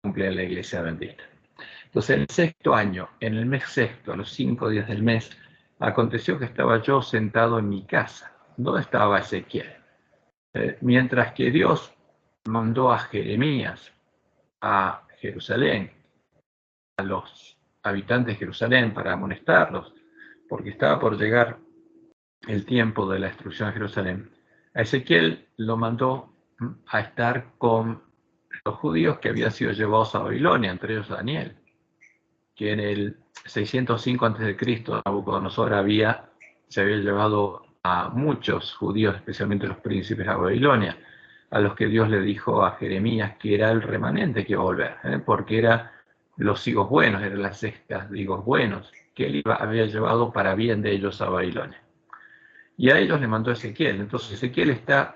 cumple en la iglesia bendita. Entonces, en el sexto año, en el mes sexto, a los 5 días del mes, aconteció que estaba yo sentado en mi casa. ¿Dónde estaba Ezequiel? Mientras que Dios mandó a Jeremías a Jerusalén, a los habitantes de Jerusalén, para amonestarlos, porque estaba por llegar el tiempo de la destrucción de Jerusalén, a Ezequiel lo mandó a estar con los judíos que habían sido llevados a Babilonia, entre ellos Daniel, que en el 605 a.C. Nabucodonosor se había llevado a muchos judíos, especialmente los príncipes, a Babilonia, a los que Dios le dijo a Jeremías que era el remanente que iba a volver, porque eran los higos buenos, eran las cestas de higos buenos, que él había llevado para bien de ellos a Babilonia. Y a ellos le mandó Ezequiel. Entonces Ezequiel está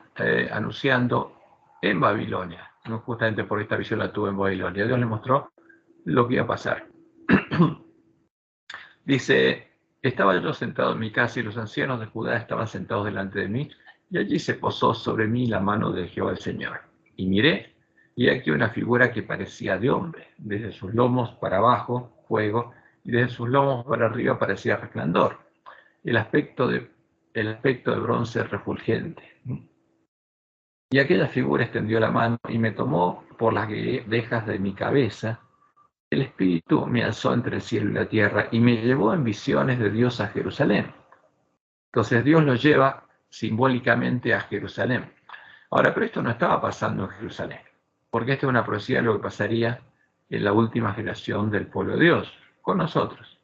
anunciando en Babilonia, ¿no? Justamente por esta visión la tuvo en Babilonia. Dios le mostró lo que iba a pasar. Dice, estaba yo sentado en mi casa y los ancianos de Judá estaban sentados delante de mí, y allí se posó sobre mí la mano de Jehová el Señor. Y miré, y aquí una figura que parecía de hombre, desde sus lomos para abajo, fuego, y desde sus lomos para arriba parecía resplandor. El aspecto de bronce refulgente. Y aquella figura extendió la mano y me tomó por las orejas de mi cabeza. El Espíritu me alzó entre el cielo y la tierra y me llevó en visiones de Dios a Jerusalén. Entonces Dios lo lleva simbólicamente a Jerusalén. Ahora, pero esto no estaba pasando en Jerusalén, porque esta es una profecía de lo que pasaría en la última generación del pueblo de Dios, con nosotros.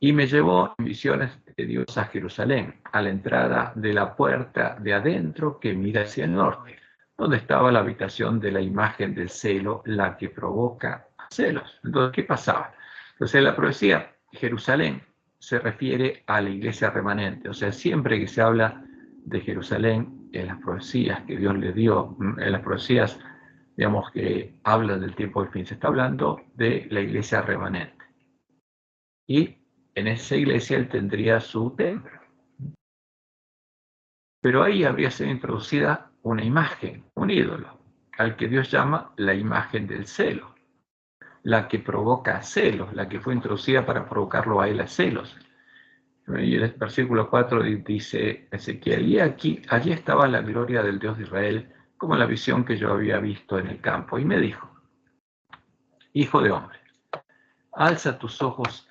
Y me llevó en visiones de Dios a Jerusalén, a la entrada de la puerta de adentro que mira hacia el norte, donde estaba la habitación de la imagen del celo, la que provoca celos. Entonces, ¿qué pasaba? Entonces, en la profecía, Jerusalén se refiere a la iglesia remanente. O sea, siempre que se habla de Jerusalén, en las profecías que Dios le dio, en las profecías, digamos, que hablan del tiempo del fin, se está hablando de la iglesia remanente. Y en esa iglesia él tendría su templo. Pero ahí habría sido introducida una imagen, un ídolo, al que Dios llama la imagen del celo, la que provoca celos, la que fue introducida para provocarlo a él a celos. Y el versículo 4 dice Ezequiel, y allí estaba la gloria del Dios de Israel, como la visión que yo había visto en el campo. Y me dijo, hijo de hombre, alza tus ojos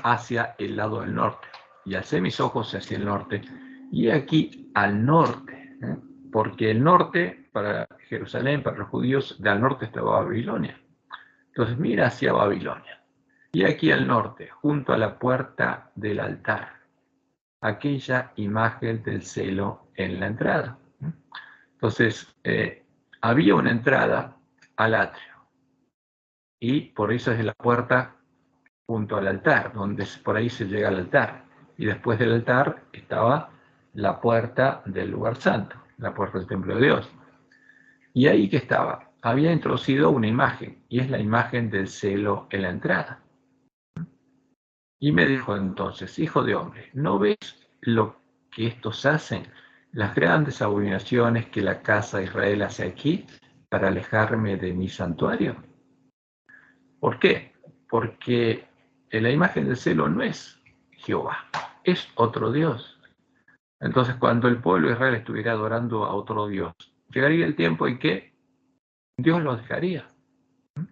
hacia el lado del norte. Y alcé mis ojos hacia el norte, y aquí al norte, porque el norte para Jerusalén, para los judíos, al norte estaba Babilonia. Entonces mira hacia Babilonia. Y aquí al norte, junto a la puerta del altar, aquella imagen del celo en la entrada. Entonces, había una entrada al atrio, y por eso es la puerta junto al altar, donde por ahí se llega al altar. Y después del altar estaba la puerta del lugar santo, la puerta del templo de Dios. Y ahí que estaba, había introducido una imagen, y es la imagen del celo en la entrada. Y me dijo entonces, hijo de hombre, ¿no ves lo que estos hacen? Las grandes abominaciones que la casa de Israel hace aquí para alejarme de mi santuario. ¿Por qué? Porque la imagen del celo no es Jehová, es otro Dios. Entonces, cuando el pueblo de Israel estuviera adorando a otro Dios, llegaría el tiempo en que Dios los dejaría,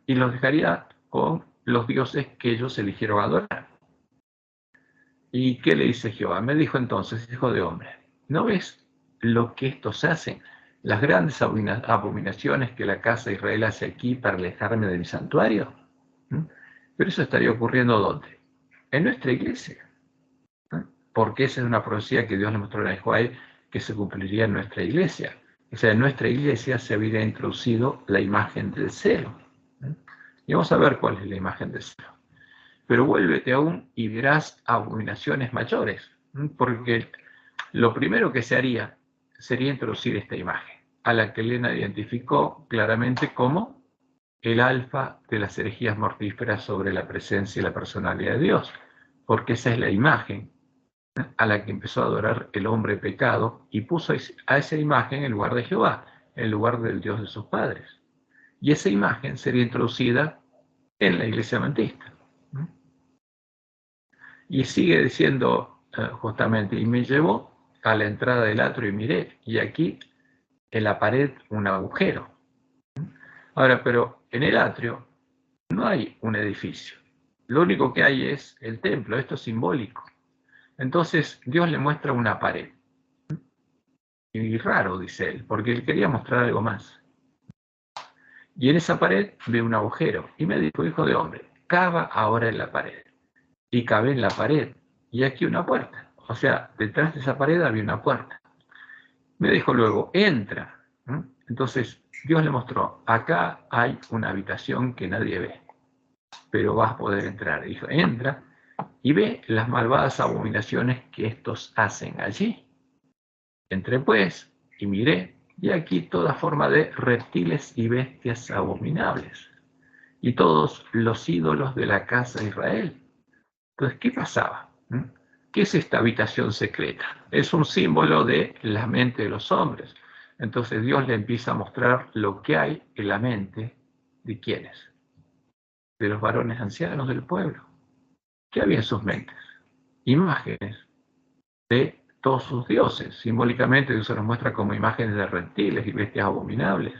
y los dejaría con los dioses que ellos eligieron adorar. ¿Y qué le dice Jehová? Me dijo entonces, hijo de hombre, ¿no ves lo que estos hacen? Las grandes abominaciones que la casa de Israel hace aquí para alejarme de mi santuario. Pero eso estaría ocurriendo ¿dónde? En nuestra iglesia. Porque esa es una profecía que Dios le mostró a Israel que se cumpliría en nuestra iglesia. O sea, en nuestra iglesia se habría introducido la imagen del celo. Y vamos a ver cuál es la imagen del celo. Pero vuélvete aún y verás abominaciones mayores, porque lo primero que se haría sería introducir esta imagen, a la que Elena identificó claramente como el alfa de las herejías mortíferas sobre la presencia y la personalidad de Dios, porque esa es la imagen a la que empezó a adorar el hombre pecado y puso a esa imagen en lugar de Jehová, en lugar del Dios de sus padres. Y esa imagen sería introducida en la iglesia adventista. Y sigue diciendo justamente, y me llevó a la entrada del atrio y miré, y aquí en la pared un agujero. Ahora, pero en el atrio no hay un edificio. Lo único que hay es el templo, esto es simbólico. Entonces Dios le muestra una pared. Y raro, dice él, porque él quería mostrar algo más. Y en esa pared ve un agujero. Y me dijo, hijo de hombre, cava ahora en la pared. Y cavé en la pared. Y aquí una puerta. O sea, detrás de esa pared había una puerta. Me dijo luego, entra. Entonces Dios le mostró, acá hay una habitación que nadie ve, pero vas a poder entrar. Dijo, entra y ve las malvadas abominaciones que estos hacen allí. Entré pues y miré, y aquí toda forma de reptiles y bestias abominables, y todos los ídolos de la casa de Israel. Entonces, ¿qué pasaba? ¿Qué es esta habitación secreta? Es un símbolo de la mente de los hombres. Entonces Dios le empieza a mostrar lo que hay en la mente de ¿quiénes? De los varones ancianos del pueblo. ¿Qué había en sus mentes? Imágenes de todos sus dioses. Simbólicamente Dios se los muestra como imágenes de reptiles y bestias abominables.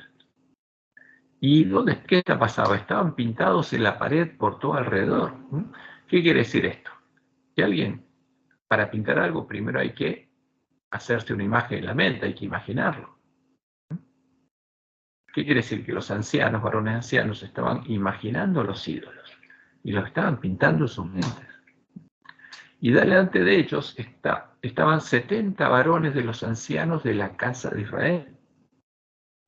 ¿Y qué pasaba? Estaban pintados en la pared por todo alrededor. ¿Qué quiere decir esto? Que alguien, para pintar algo, primero hay que hacerse una imagen en la mente, hay que imaginarlo. ¿Qué quiere decir? Que los ancianos, varones ancianos, estaban imaginando los ídolos y los estaban pintando en sus mentes. Y delante de ellos estaban 70 varones de los ancianos de la casa de Israel.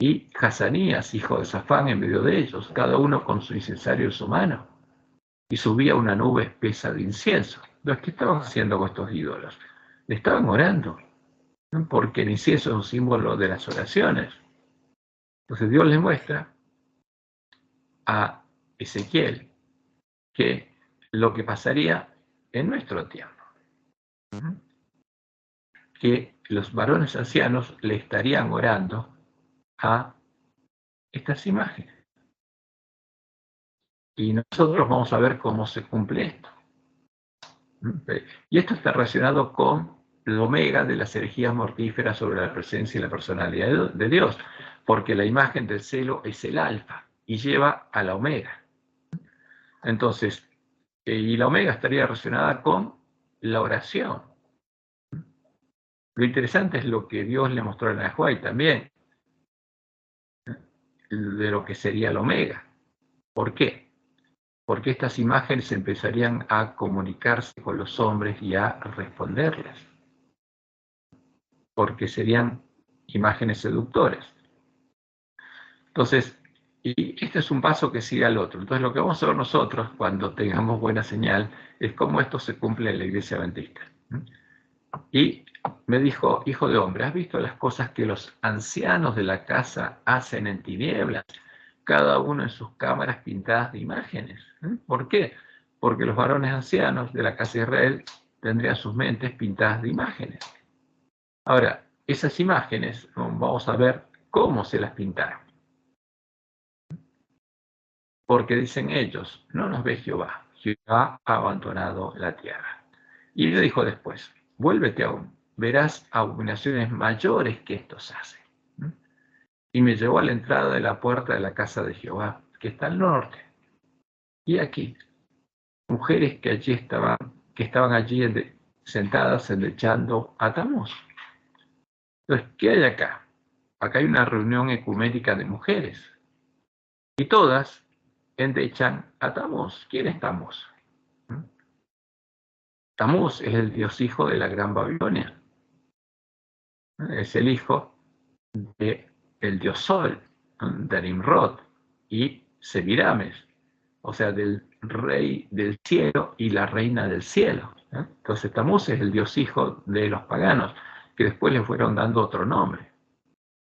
Y Hazanías, hijo de Safán, en medio de ellos, cada uno con su incensario en su mano. Y subía una nube espesa de incienso. Entonces, ¿qué estaban haciendo con estos ídolos? Le estaban orando, ¿no? Porque el incienso es un símbolo de las oraciones. Entonces Dios les muestra a Ezequiel que lo que pasaría en nuestro tiempo, que los varones ancianos le estarían orando a estas imágenes. Y nosotros vamos a ver cómo se cumple esto. Y esto está relacionado con el omega de las herejías mortíferas sobre la presencia y la personalidad de Dios, porque la imagen del celo es el alfa y lleva a la omega. Entonces, y la omega estaría relacionada con la oración. Lo interesante es lo que Dios le mostró a Nahuay también, de lo que sería la omega. ¿Por qué? Porque estas imágenes empezarían a comunicarse con los hombres y a responderles. Porque serían imágenes seductores. Entonces, y este es un paso que sigue al otro. Entonces, lo que vamos a ver nosotros cuando tengamos buena señal es cómo esto se cumple en la iglesia adventista. Y me dijo, hijo de hombre, ¿has visto las cosas que los ancianos de la casa hacen en tinieblas? Cada uno en sus cámaras pintadas de imágenes. ¿Por qué? Porque los varones ancianos de la casa de Israel tendrían sus mentes pintadas de imágenes. Ahora, esas imágenes, vamos a ver cómo se las pintaron. Porque dicen ellos, no nos ve Jehová, Jehová ha abandonado la tierra. Y le dijo después, vuélvete aún, verás abominaciones mayores que estos hacen. Y me llevó a la entrada de la puerta de la casa de Jehová, que está al norte. Y aquí, mujeres que estaban allí sentadas endechando a Tamuz. Entonces, ¿qué hay acá? Acá hay una reunión ecuménica de mujeres. Y todas endechan a Tamuz. ¿Quién es Tamuz? Tamuz es el dios hijo de la Gran Babilonia. Es el hijo del dios Sol, de Nimrod y Semiramis, o sea, del rey del cielo y la reina del cielo. Entonces Tamuz es el dios hijo de los paganos, que después le fueron dando otro nombre.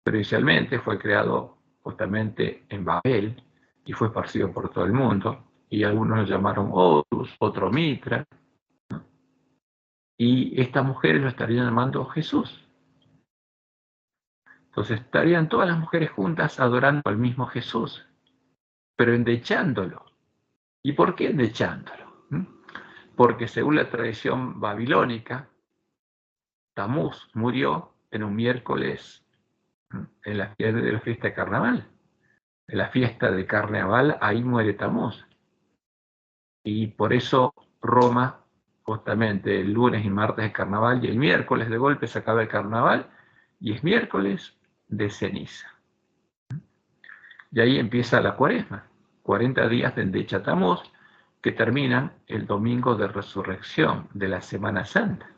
Pero inicialmente fue creado justamente en Babel y fue esparcido por todo el mundo, y algunos lo llamaron Horus, otro Mitra, y estas mujeres lo estarían llamando Jesús. Entonces estarían todas las mujeres juntas adorando al mismo Jesús. pero endechándolo. ¿Y por qué endechándolo? Porque según la tradición babilónica, Tamuz murió en un miércoles en la fiesta de carnaval. En la fiesta de carnaval, ahí muere Tamuz. Y por eso Roma, justamente el lunes y martes de carnaval, y el miércoles de golpe se acaba el carnaval, y es miércoles de ceniza. Y ahí empieza la cuaresma, 40 días de endecha Tamuz, que terminan el domingo de resurrección de la Semana Santa.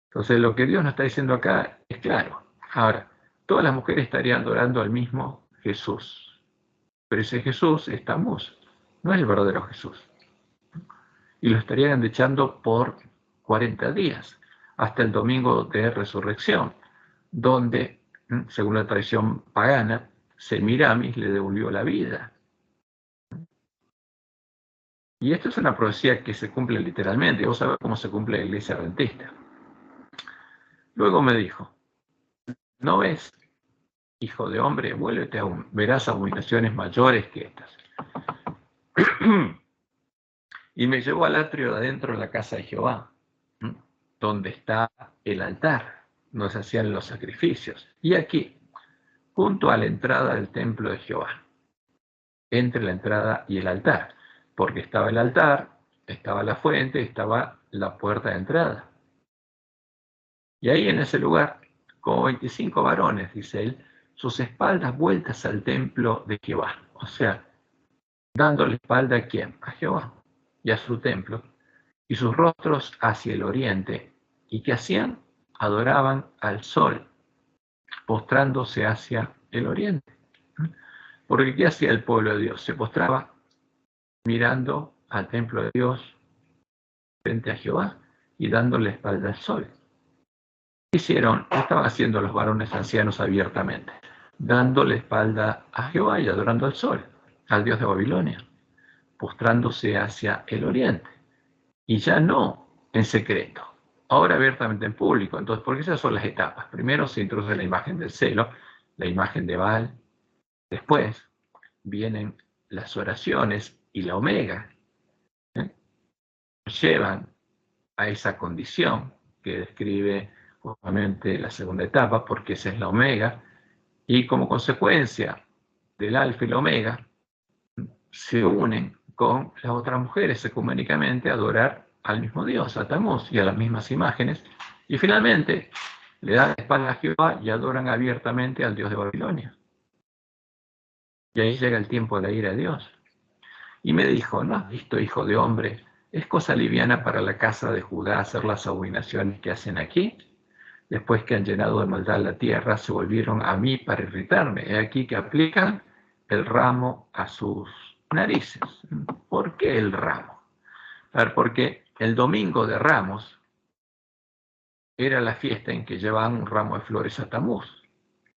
Entonces lo que Dios nos está diciendo acá es claro. Ahora, todas las mujeres estarían adorando al mismo Jesús, pero ese Jesús es Tamuz, no es el verdadero Jesús. Y lo estarían endechando por 40 días, hasta el domingo de resurrección, donde, según la tradición pagana, Semiramis le devolvió la vida. Y esto es una profecía que se cumple literalmente. Vos sabés cómo se cumple la iglesia adventista. Luego me dijo, ¿no ves, hijo de hombre? Vuélvete aún, verás abominaciones mayores que estas. Y me llevó al atrio de adentro de la casa de Jehová, donde está el altar, donde se hacían los sacrificios. Y aquí, junto a la entrada del templo de Jehová, entre la entrada y el altar, porque estaba el altar, estaba la fuente, estaba la puerta de entrada. Y ahí en ese lugar, como 25 varones, dice él, sus espaldas vueltas al templo de Jehová. O sea, dándole espalda a quién? A Jehová y a su templo, y sus rostros hacia el oriente. ¿Y qué hacían? Adoraban al sol, postrándose hacia el oriente. Porque ¿qué hacía el pueblo de Dios? Se postraba mirando al templo de Dios frente a Jehová y dándole espalda al sol. ¿Qué hicieron? ¿Qué estaban haciendo los varones ancianos abiertamente? Dándole espalda a Jehová y adorando al sol, al dios de Babilonia, postrándose hacia el oriente. Y ya no en secreto, ahora abiertamente en público. Entonces, porque esas son las etapas. Primero se introduce la imagen del celo, la imagen de Baal. Después vienen las oraciones y la omega. Llevan a esa condición que describe justamente la segunda etapa, porque esa es la omega, y como consecuencia del alfa y la omega, se unen con las otras mujeres ecuménicamente a adorar al mismo Dios, a Tamuz, y a las mismas imágenes, y finalmente le dan la espalda a Jehová y adoran abiertamente al Dios de Babilonia. Y ahí llega el tiempo de la ira de Dios. Y me dijo, ¿no has visto, hijo de hombre? ¿Es cosa liviana para la casa de Judá hacer las abominaciones que hacen aquí? Después que han llenado de maldad la tierra, se volvieron a mí para irritarme. He aquí que aplican el ramo a sus narices. ¿Por qué el ramo? A ver, porque el domingo de Ramos era la fiesta en que llevaban un ramo de flores a Tamuz,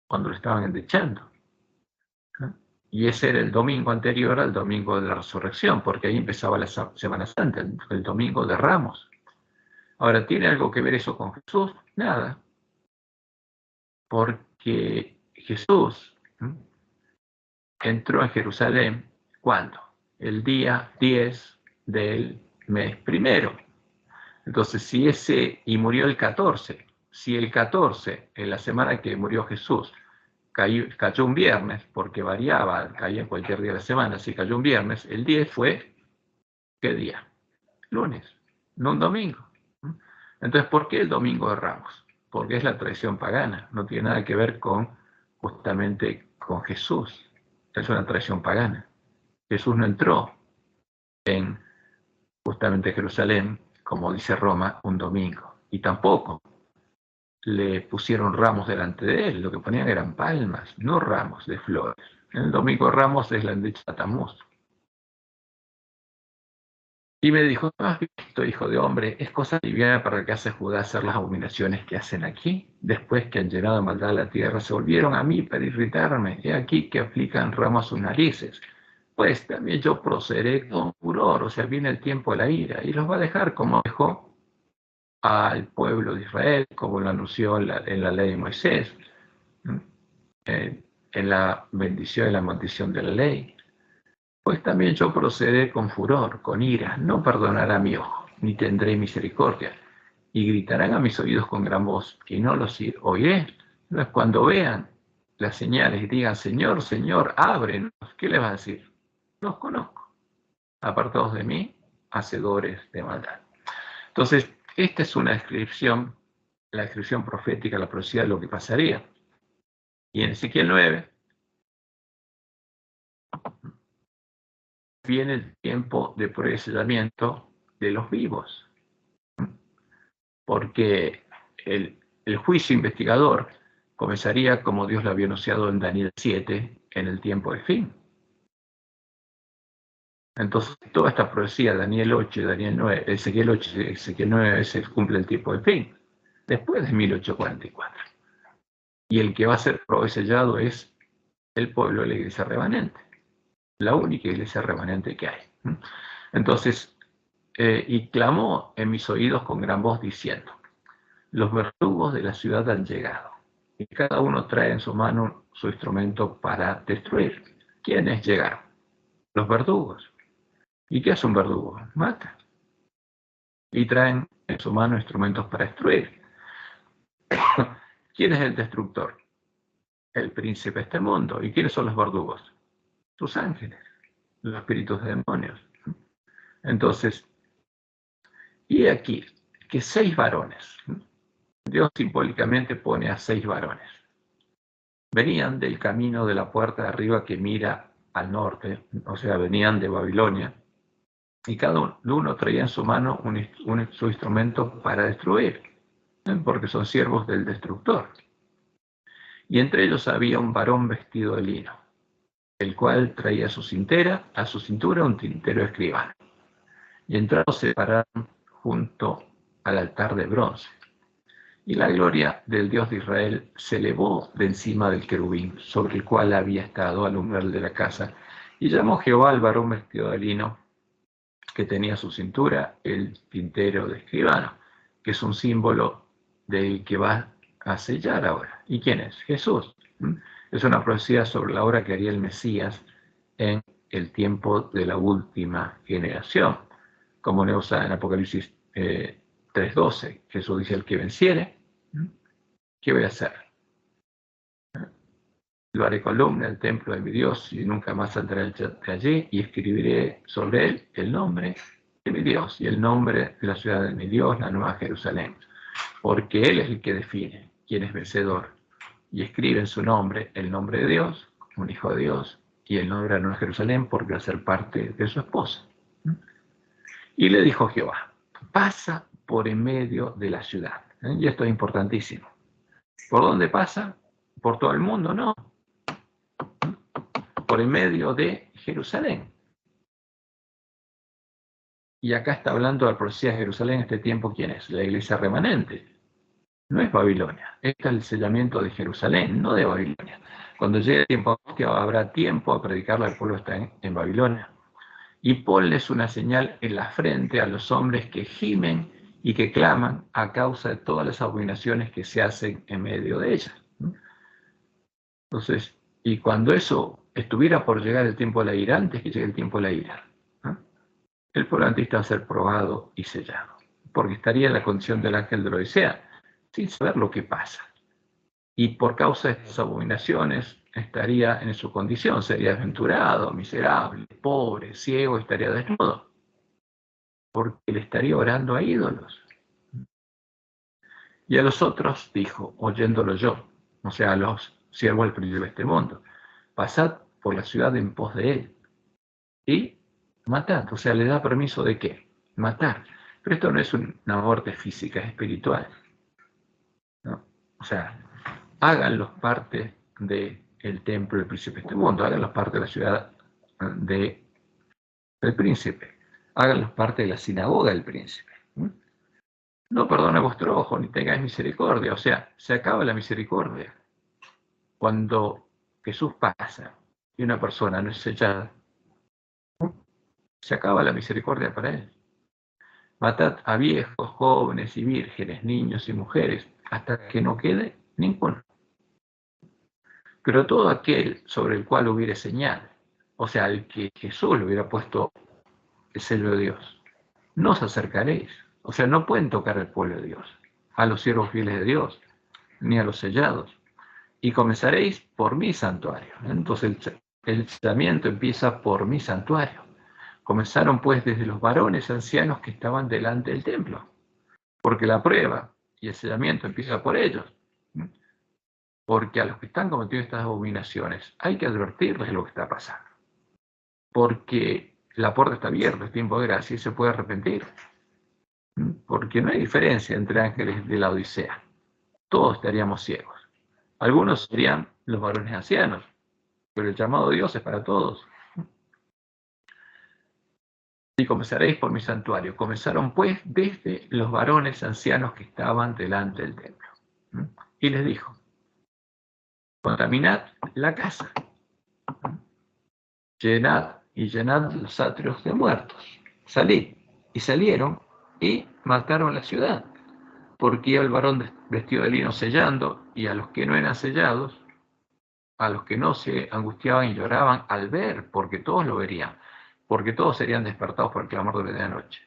cuando lo estaban endechando. Y ese era el domingo anterior al domingo de la resurrección, porque ahí empezaba la Semana Santa, el domingo de Ramos. Ahora, ¿tiene algo que ver eso con Jesús? Nada. Porque Jesús entró en Jerusalén, ¿cuándo? El día 10 del mes primero. Entonces, y murió el 14, si el 14, en la semana que murió Jesús, cayó un viernes, porque variaba, caía en cualquier día de la semana, si cayó un viernes, el 10 fue, ¿qué día? Lunes, no un domingo. Entonces, ¿por qué el domingo de Ramos? Porque es la tradición pagana, no tiene nada que ver justamente con Jesús, es una tradición pagana. Jesús no entró en justamente Jerusalén, como dice Roma, un domingo, y tampoco le pusieron ramos delante de él, lo que ponían eran palmas, no ramos de flores. El domingo de Ramos es la endecha Tamuz. Y me dijo, ¿no has visto, hijo de hombre? Es cosa liviana para que hace Judá hacer las abominaciones que hacen aquí. Después que han llenado de maldad la tierra, se volvieron a mí para irritarme. He aquí que aplican ramos a sus narices. Pues también yo procederé con furor, o sea, viene el tiempo de la ira, y los va a dejar como dejó al pueblo de Israel, como lo anunció en la ley de Moisés, en la bendición y la maldición de la ley. Pues también yo procederé con furor, con ira, no perdonará mi ojo, ni tendré misericordia. Y gritarán a mis oídos con gran voz, y no los oiré. No es cuando vean las señales y digan, Señor, Señor, ábrenos. ¿Qué les va a decir? Los conozco. Apartados de mí, hacedores de maldad. Entonces, esta es una descripción, la descripción profética, la profecía de lo que pasaría. Y en Ezequiel 9 viene el tiempo de procesamiento de los vivos, porque el juicio investigador comenzaría como Dios lo había anunciado en Daniel 7, en el tiempo de fin. Entonces, toda esta profecía, Daniel 8, Daniel 9, Ezequiel 8, Ezequiel 9, se cumple el tiempo de fin, después de 1844. Y el que va a ser probesellado es el pueblo de la iglesia remanente, la única iglesia remanente que hay. Entonces, y clamó en mis oídos con gran voz diciendo, los verdugos de la ciudad han llegado, y cada uno trae en su mano su instrumento para destruir. ¿Quiénes llegaron? Los verdugos. ¿Y qué hace un verdugo? Mata. Y traen en su mano instrumentos para destruir. ¿Quién es el destructor? El príncipe de este mundo. ¿Y quiénes son los verdugos? Sus ángeles, los espíritus de demonios. Entonces, y aquí, que 6 varones, Dios simbólicamente pone a 6 varones. Venían del camino de la puerta de arriba que mira al norte, o sea, venían de Babilonia, y cada uno traía en su mano su instrumento para destruir, porque son siervos del destructor. Y entre ellos había un varón vestido de lino, el cual traía a su cintura un tintero escribano. Y entraron se pararon junto al altar de bronce. Y la gloria del Dios de Israel se elevó de encima del querubín, sobre el cual había estado al umbral de la casa. Y llamó Jehová al varón vestido de lino, que tenía a su cintura el tintero de escribano, que es un símbolo del que va a sellar ahora. ¿Y quién es? Jesús. Es una profecía sobre la obra que haría el Mesías en el tiempo de la última generación. Como neusa en Apocalipsis 3:12, Jesús dice, el que venciere, ¿qué voy a hacer? Lo haré columna del templo de mi Dios y nunca más saldré de allí, y escribiré sobre él el nombre de mi Dios y el nombre de la ciudad de mi Dios, la Nueva Jerusalén, porque él es el que define quién es vencedor, y escribe en su nombre el nombre de Dios, un hijo de Dios, y el nombre de la Nueva Jerusalén, porque va a ser parte de su esposa. Y le dijo Jehová, pasa por en medio de la ciudad. Y esto es importantísimo. ¿Por dónde pasa? ¿Por todo el mundo? No. Por en medio de Jerusalén. Y acá está hablando de la profecía de Jerusalén en este tiempo, ¿quién es? La iglesia remanente. No es Babilonia. Este es el sellamiento de Jerusalén, no de Babilonia. Cuando llegue el tiempo, habrá tiempo a predicarle al pueblo que está en Babilonia. Y ponles una señal en la frente a los hombres que gimen y que claman a causa de todas las abominaciones que se hacen en medio de ellas. Entonces, y cuando eso estuviera por llegar el tiempo de la ira, antes que llegue el tiempo de la ira, el pueblo anticristo va a ser probado y sellado, porque estaría en la condición del ángel de la Odisea, sin saber lo que pasa. Y por causa de estas abominaciones estaría en su condición, sería desventurado, miserable, pobre, ciego, estaría desnudo, porque le estaría orando a ídolos. Y a los otros dijo, oyéndolo yo, o sea, a los siervos del príncipe de este mundo, pasad por la ciudad en pos de él y matad, o sea, le da permiso de qué, matar. Pero esto no es una muerte física, es espiritual, ¿no? O sea, háganlos parte del templo del príncipe de este mundo, háganlos parte de la ciudad del príncipe, háganlos parte de la sinagoga del príncipe. No perdone vuestro ojo, ni tengáis misericordia. O sea, se acaba la misericordia. Cuando Jesús pasa y una persona no es sellada, se acaba la misericordia para él. Matad a viejos, jóvenes y vírgenes, niños y mujeres, hasta que no quede ninguno. Pero todo aquel sobre el cual hubiere señal, o sea, al que Jesús le hubiera puesto el sello de Dios, no os acercaréis. O sea, no pueden tocar al pueblo de Dios, a los siervos fieles de Dios, ni a los sellados. Y comenzaréis por mi santuario. Entonces el sellamiento empieza por mi santuario. Comenzaron pues desde los varones ancianos que estaban delante del templo, porque la prueba y el sellamiento empieza por ellos. Porque a los que están cometiendo estas abominaciones hay que advertirles de lo que está pasando. Porque la puerta está abierta, es tiempo de gracia y se puede arrepentir. Porque no hay diferencia entre ángeles de la Odisea. Todos estaríamos ciegos. Algunos serían los varones ancianos, pero el llamado de Dios es para todos. Y comenzaréis por mi santuario. Comenzaron pues desde los varones ancianos que estaban delante del templo. Y les dijo, contaminad la casa, llenad los atrios de muertos. Salid. Y salieron y mataron la ciudad, porque iba el varón vestido de lino sellando, y a los que no eran sellados, a los que no se angustiaban y lloraban al ver, porque todos lo verían, porque todos serían despertados por el clamor de la medianoche.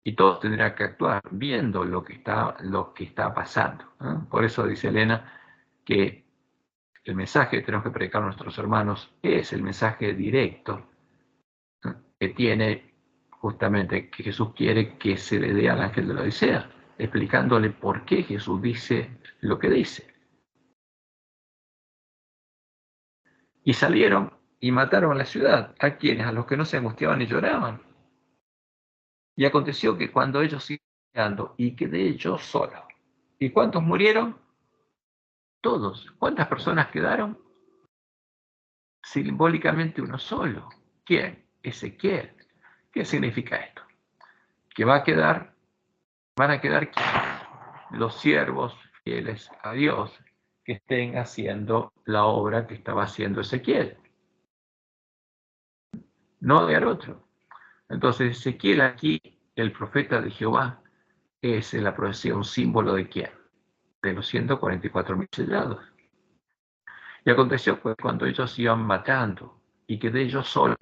Y todos tendrán que actuar viendo lo que está pasando. Por eso dice Elena que el mensaje que tenemos que predicar a nuestros hermanos es el mensaje directo que tiene justamente que Jesús quiere que se le dé al ángel de la Odisea, explicándole por qué Jesús dice lo que dice. Y salieron y mataron a la ciudad. ¿A quiénes? A los que no se angustiaban y lloraban. Y aconteció que cuando ellos iban llegando, y quedé yo solo. ¿Y cuántos murieron? Todos. ¿Cuántas personas quedaron? Simbólicamente uno solo. ¿Quién? Ezequiel. ¿Qué significa esto? Que van a quedar los siervos fieles a Dios que estén haciendo la obra que estaba haciendo Ezequiel. No haber otro. Entonces Ezequiel aquí, el profeta de Jehová, es en la profecía un símbolo de quién? De los 144.000 sellados. Y aconteció pues cuando ellos iban matando y quedé yo solo,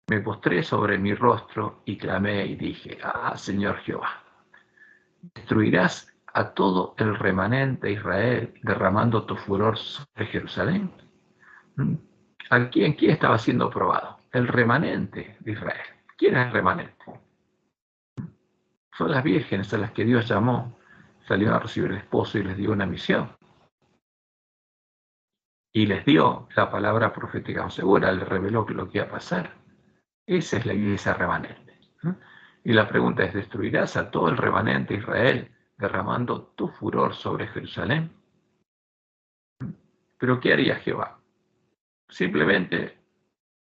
me postré sobre mi rostro y clamé y dije, Señor Jehová, destruirás a todo el remanente de Israel derramando tu furor sobre Jerusalén. ¿Quién estaba siendo probado? El remanente de Israel. ¿Quién es el remanente? Son las vírgenes a las que Dios llamó, salieron a recibir el esposo y les dio una misión. Y les dio la palabra profética segura, les reveló lo que iba a pasar. Esa es la iglesia remanente. Y la pregunta es, ¿destruirás a todo el remanente de Israel derramando tu furor sobre Jerusalén? ¿Pero qué haría Jehová? Simplemente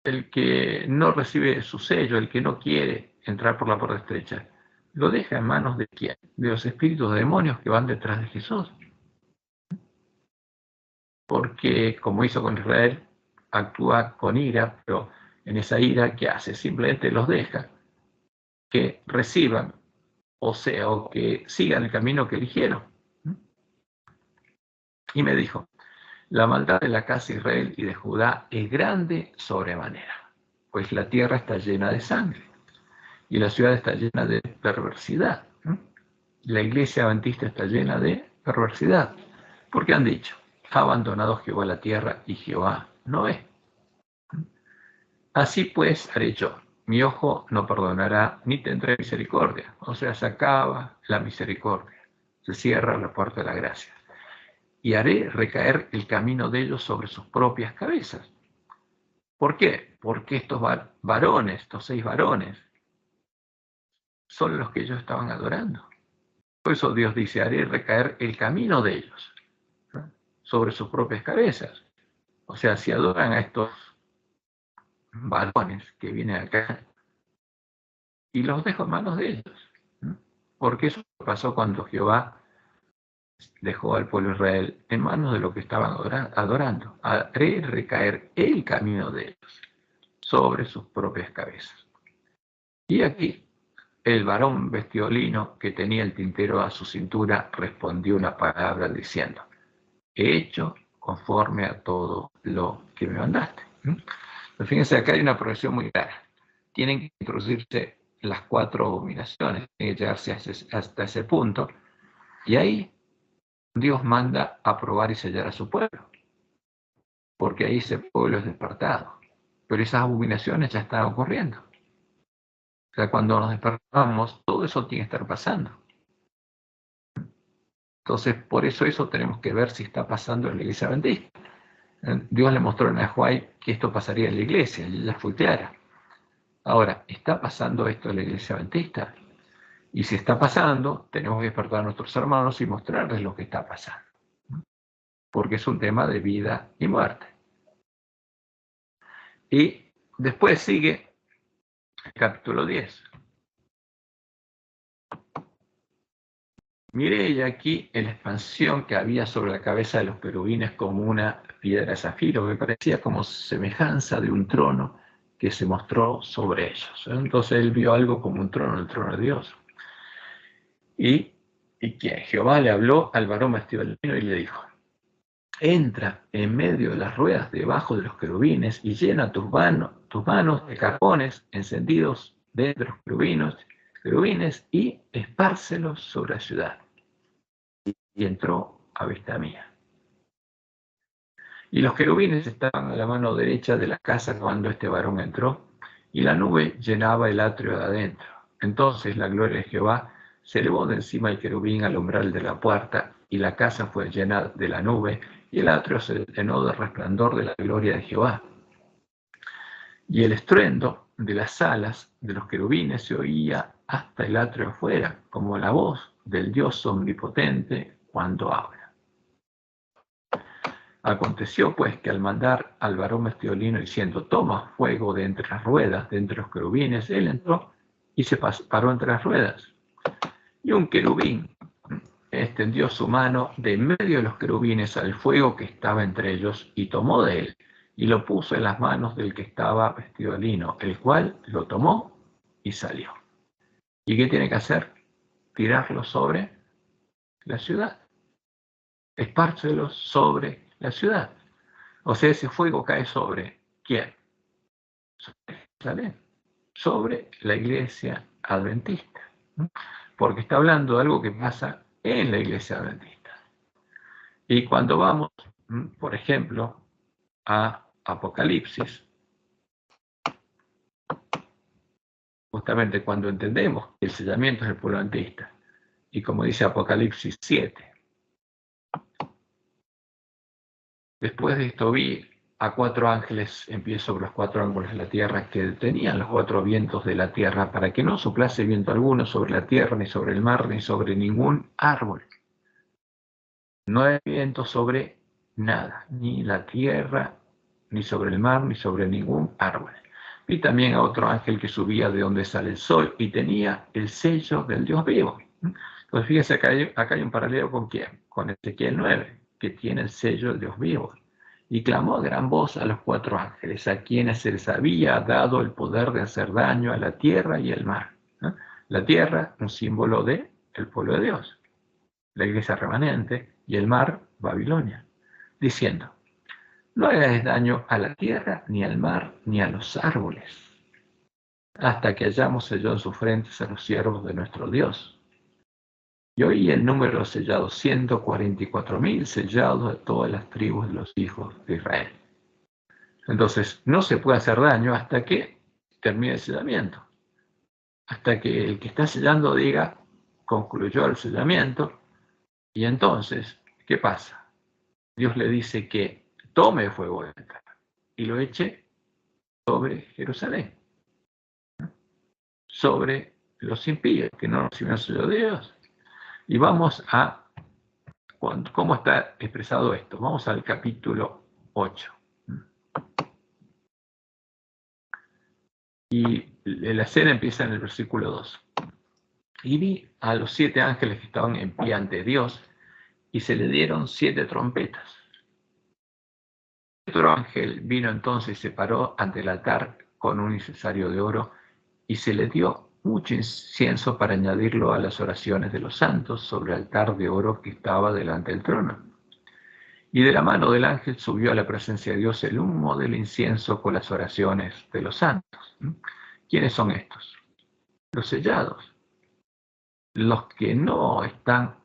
el que no recibe su sello, el que no quiere entrar por la puerta estrecha, lo deja en manos de quién? De los espíritus de demonios que van detrás de Jesús. Porque, como hizo con Israel, actúa con ira, pero en esa ira, ¿qué hace? Simplemente los deja que reciban, o sea, o que sigan el camino que eligieron. Y me dijo, la maldad de la casa de Israel y de Judá es grande sobremanera, pues la tierra está llena de sangre y la ciudad está llena de perversidad. La iglesia adventista está llena de perversidad, porque han dicho, ha abandonado Jehová la tierra y Jehová no ve. Así pues haré yo, mi ojo no perdonará ni tendré misericordia. O sea, se acaba la misericordia, se cierra la puerta de la gracia. Y haré recaer el camino de ellos sobre sus propias cabezas. ¿Por qué? Porque estos varones, estos 6 varones, son los que ellos estaban adorando. Por eso Dios dice, haré recaer el camino de ellos, ¿no?, sobre sus propias cabezas. O sea, si adoran a estos varones que vienen acá, y los dejo en manos de ellos, ¿no? Porque eso pasó cuando Jehová dejó al pueblo de Israel en manos de lo que estaban adorando. Haré recaer el camino de ellos sobre sus propias cabezas. Y aquí el varón vestido lino que tenía el tintero a su cintura respondió una palabra diciendo, he hecho conforme a todo lo que me mandaste. Pero fíjense, acá hay una progresión muy clara. Tienen que introducirse las 4 abominaciones, tienen que llegarse hasta ese punto, y ahí Dios manda a probar y sellar a su pueblo, porque ahí ese pueblo es despertado. Pero esas abominaciones ya están ocurriendo. O sea, cuando nos despertamos, todo eso tiene que estar pasando. Entonces, por eso tenemos que ver si está pasando en la iglesia adventista. Dios le mostró a Nahuay que esto pasaría en la iglesia, y ella fue clara. Ahora, ¿está pasando esto en la iglesia adventista? Y si está pasando, tenemos que despertar a nuestros hermanos y mostrarles lo que está pasando. Porque es un tema de vida y muerte. Y después sigue el capítulo 10. Mire aquí en la expansión que había sobre la cabeza de los querubines como una piedra de zafiro, que parecía como semejanza de un trono que se mostró sobre ellos. Entonces él vio algo como un trono, el trono de Dios. Y que Jehová le habló al varón vestido de lino y le dijo: entra en medio de las ruedas debajo de los querubines y llena tus manos de carbones encendidos dentro de los querubines y espárcelos sobre la ciudad. Y entró a vista mía. Y los querubines estaban a la mano derecha de la casa cuando este varón entró, y la nube llenaba el atrio de adentro. Entonces la gloria de Jehová se elevó de encima del querubín al umbral de la puerta, y la casa fue llena de la nube, y el atrio se llenó del resplandor de la gloria de Jehová. Y el estruendo de las alas de los querubines se oía hasta el atrio afuera, como la voz del Dios omnipotente cuando habla. Aconteció pues que al mandar al varón vestido de lino diciendo: toma fuego de entre las ruedas, de entre los querubines, él entró y se paró entre las ruedas. Y un querubín extendió su mano de en medio de los querubines al fuego que estaba entre ellos, y tomó de él, y lo puso en las manos del que estaba vestido de lino, el cual lo tomó y salió. ¿Y qué tiene que hacer? Tirarlo sobre la ciudad. Espárcelos sobre la ciudad. O sea, ese fuego cae sobre ¿quién? Sobre la iglesia adventista. Porque está hablando de algo que pasa en la iglesia adventista. Y cuando vamos, por ejemplo, a Apocalipsis, justamente cuando entendemos que el sellamiento es el pueblo adventista, y como dice Apocalipsis 7, después de esto vi a 4 ángeles en pie sobre los 4 ángulos de la tierra, que detenían los 4 vientos de la tierra para que no soplase viento alguno sobre la tierra, ni sobre el mar, ni sobre ningún árbol. No hay viento sobre nada, ni la tierra, ni sobre el mar, ni sobre ningún árbol. Vi también a otro ángel que subía de donde sale el sol y tenía el sello del Dios vivo. Entonces fíjense, acá hay un paralelo con ¿quién? Con Ezequiel 9, que tiene el sello del Dios vivo. Y clamó a gran voz a los 4 ángeles, a quienes se les había dado el poder de hacer daño a la tierra y el mar. La tierra, un símbolo del pueblo de Dios, la iglesia remanente, y el mar, Babilonia, diciendo: no hagáis daño a la tierra, ni al mar, ni a los árboles, hasta que hayamos sellado en sus frentes a los siervos de nuestro Dios. Y oí el número sellado, 144.000 sellados de todas las tribus de los hijos de Israel. Entonces, no se puede hacer daño hasta que termine el sellamiento. Hasta que el que está sellando diga: concluyó el sellamiento. Y entonces, ¿qué pasa? Dios le dice que tome fuego del altar y lo eche sobre Jerusalén, sobre los impíos que no reciben el sello de Dios. Y vamos a cómo está expresado esto. Vamos al capítulo 8. Y la escena empieza en el versículo 2. Y vi a los 7 ángeles que estaban en pie ante Dios, y se le dieron 7 trompetas. Otro ángel vino entonces y se paró ante el altar con un incensario de oro, y se le dio mucho incienso para añadirlo a las oraciones de los santos sobre el altar de oro que estaba delante del trono. Y de la mano del ángel subió a la presencia de Dios el humo del incienso con las oraciones de los santos. ¿Quiénes son estos? Los sellados. Los que no están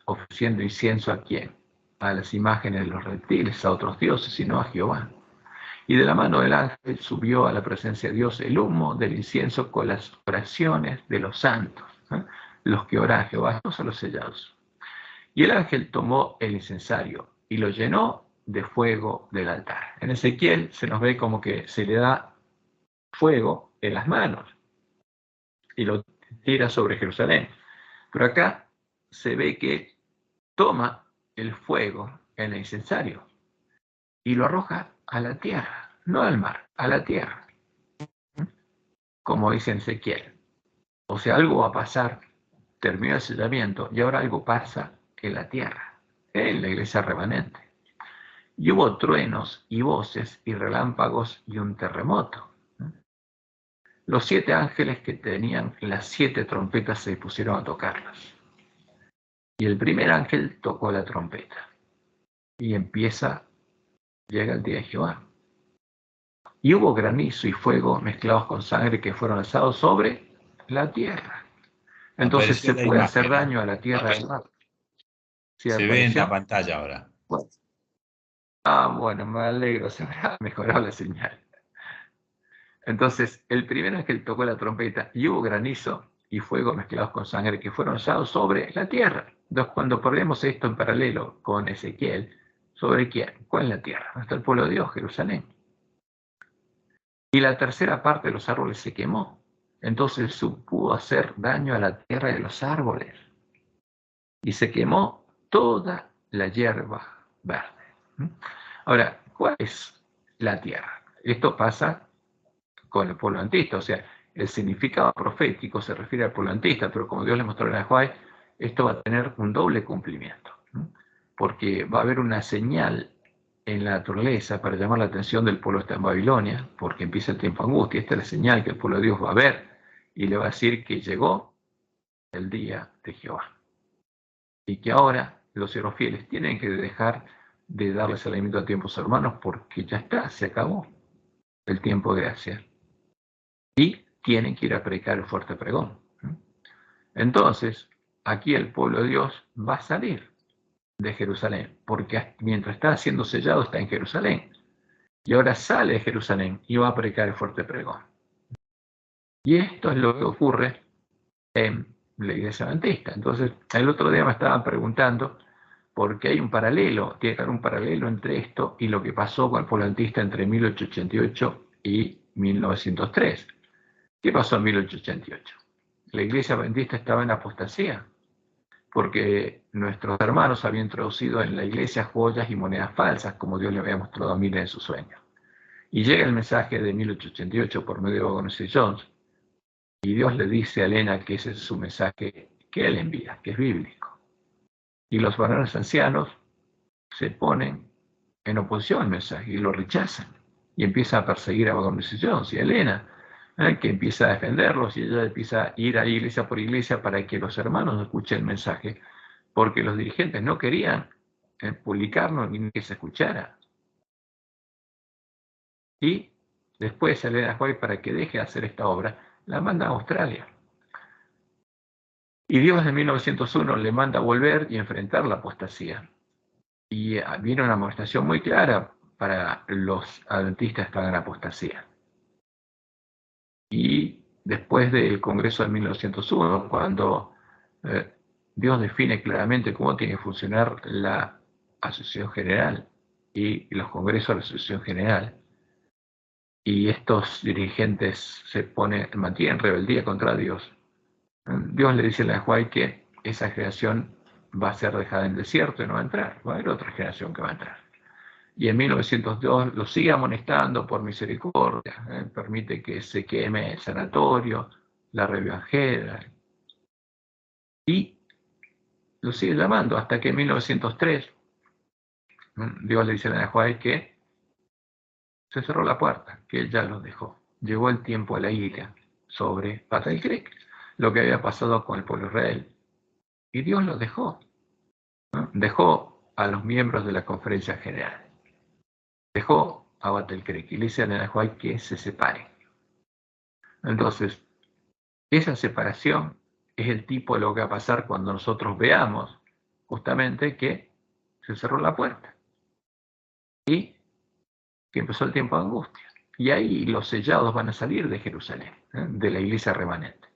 ofreciendo incienso ¿a quién? A las imágenes de los reptiles, a otros dioses, sino a Jehová. Y de la mano del ángel subió a la presencia de Dios el humo del incienso con las oraciones de los santos, los que oran a Jehová, estos son los sellados. Y el ángel tomó el incensario y lo llenó de fuego del altar. En Ezequiel se nos ve como que se le da fuego en las manos y lo tira sobre Jerusalén. Pero acá se ve que toma el fuego en el incensario y lo arroja a la tierra, no al mar, a la tierra, como dice Ezequiel. O sea, algo va a pasar, terminó el sellamiento y ahora algo pasa en la tierra, en la iglesia remanente. Y hubo truenos y voces y relámpagos y un terremoto. Los 7 ángeles que tenían las 7 trompetas se pusieron a tocarlas. Y el primer ángel tocó la trompeta. Y llega el día de Jehová. Y hubo granizo y fuego mezclados con sangre que fueron alzados sobre la tierra. Entonces se puede hacer daño a la tierra del mar. ¿Sí se ve en la pantalla ahora. Bueno, me alegro, se me ha mejorado la señal. Entonces, el primer ángel tocó la trompeta y hubo granizo y fuego mezclados con sangre que fueron alzados sobre la tierra. Entonces, cuando ponemos esto en paralelo con Ezequiel, ¿sobre quién? ¿Cuál es la tierra? ¿Dónde está el pueblo de Dios? Jerusalén. Y la tercera parte de los árboles se quemó. Entonces se pudo hacer daño a la tierra de los árboles. Y se quemó toda la hierba verde. Ahora, ¿cuál es la tierra? Esto pasa con el pueblo antista, o sea, el significado profético se refiere al pueblo antista, pero como Dios le mostró en Ajuay, esto va a tener un doble cumplimiento, porque va a haber una señal en la naturaleza para llamar la atención del pueblo que está en Babilonia, porque empieza el tiempo de angustia. Esta es la señal que el pueblo de Dios va a ver y le va a decir que llegó el día de Jehová y que ahora los siervos fieles tienen que dejar de darles alimento a tiempos hermanos porque ya está, se acabó el tiempo de gracia y tienen que ir a predicar el fuerte pregón. Entonces, aquí el pueblo de Dios va a salir de Jerusalén, porque mientras está siendo sellado está en Jerusalén. Y ahora sale de Jerusalén y va a predicar el fuerte pregón. Y esto es lo que ocurre en la iglesia adventista. Entonces, el otro día me estaban preguntando por qué hay un paralelo, tiene que haber un paralelo entre esto y lo que pasó con el pueblo adventista entre 1888 y 1903. ¿Qué pasó en 1888? La iglesia adventista estaba en apostasía, porque nuestros hermanos habían introducido en la iglesia joyas y monedas falsas, como Dios le había mostrado a Miller en su sueño. Y llega el mensaje de 1888 por medio de Wagons y Jones, y Dios le dice a Elena que ese es su mensaje que él envía, que es bíblico. Y los varones ancianos se ponen en oposición al mensaje y lo rechazan. Y empiezan a perseguir a Wagons y Jones y a Elena, que empieza a defenderlos y ella empieza a ir a iglesia por iglesia para que los hermanos escuchen el mensaje, porque los dirigentes no querían publicarlo ni que se escuchara. Y después Elena White, para que deje de hacer esta obra, la manda a Australia. Y Dios en 1901 le manda a volver y enfrentar la apostasía. Y viene una amonestación muy clara para los adventistas que estaban en apostasía. Y después del Congreso de 1901, cuando Dios define claramente cómo tiene que funcionar la Asociación General y los congresos de la Asociación General, y estos dirigentes mantienen rebeldía contra Dios, Dios le dice a la Huay que esa generación va a ser dejada en el desierto y no va a entrar, va a haber otra generación que va a entrar. Y en 1902 lo sigue amonestando por misericordia, permite que se queme el sanatorio, la revivanjera, y lo sigue llamando hasta que en 1903 Dios le dice a la Huay que se cerró la puerta, que él ya los dejó. Llegó el tiempo de la ira sobre Battle Creek, lo que había pasado con el pueblo de Israel. Y Dios los dejó. Dejó a los miembros de la conferencia general. Dejó a Battle Creek y le dice a Elena White que se separen. Entonces, esa separación es el tipo de lo que va a pasar cuando nosotros veamos justamente que se cerró la puerta y que empezó el tiempo de angustia. Y ahí los sellados van a salir de Jerusalén, de la iglesia remanente.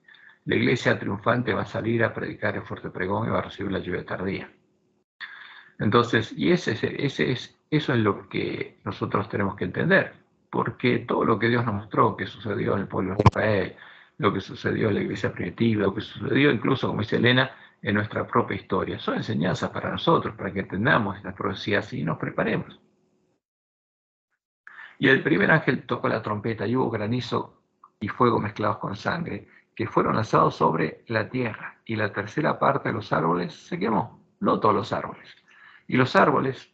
La iglesia triunfante va a salir a predicar el fuerte pregón y va a recibir la lluvia tardía. Entonces, y eso es lo que nosotros tenemos que entender, porque todo lo que Dios nos mostró que sucedió en el pueblo de Israel, lo que sucedió en la iglesia primitiva, lo que sucedió incluso, como dice Elena, en nuestra propia historia, son enseñanzas para nosotros, para que entendamos estas profecías y nos preparemos. Y el primer ángel tocó la trompeta y hubo granizo y fuego mezclados con sangre, que fueron lanzados sobre la tierra, y la tercera parte de los árboles se quemó, no todos los árboles. Y los árboles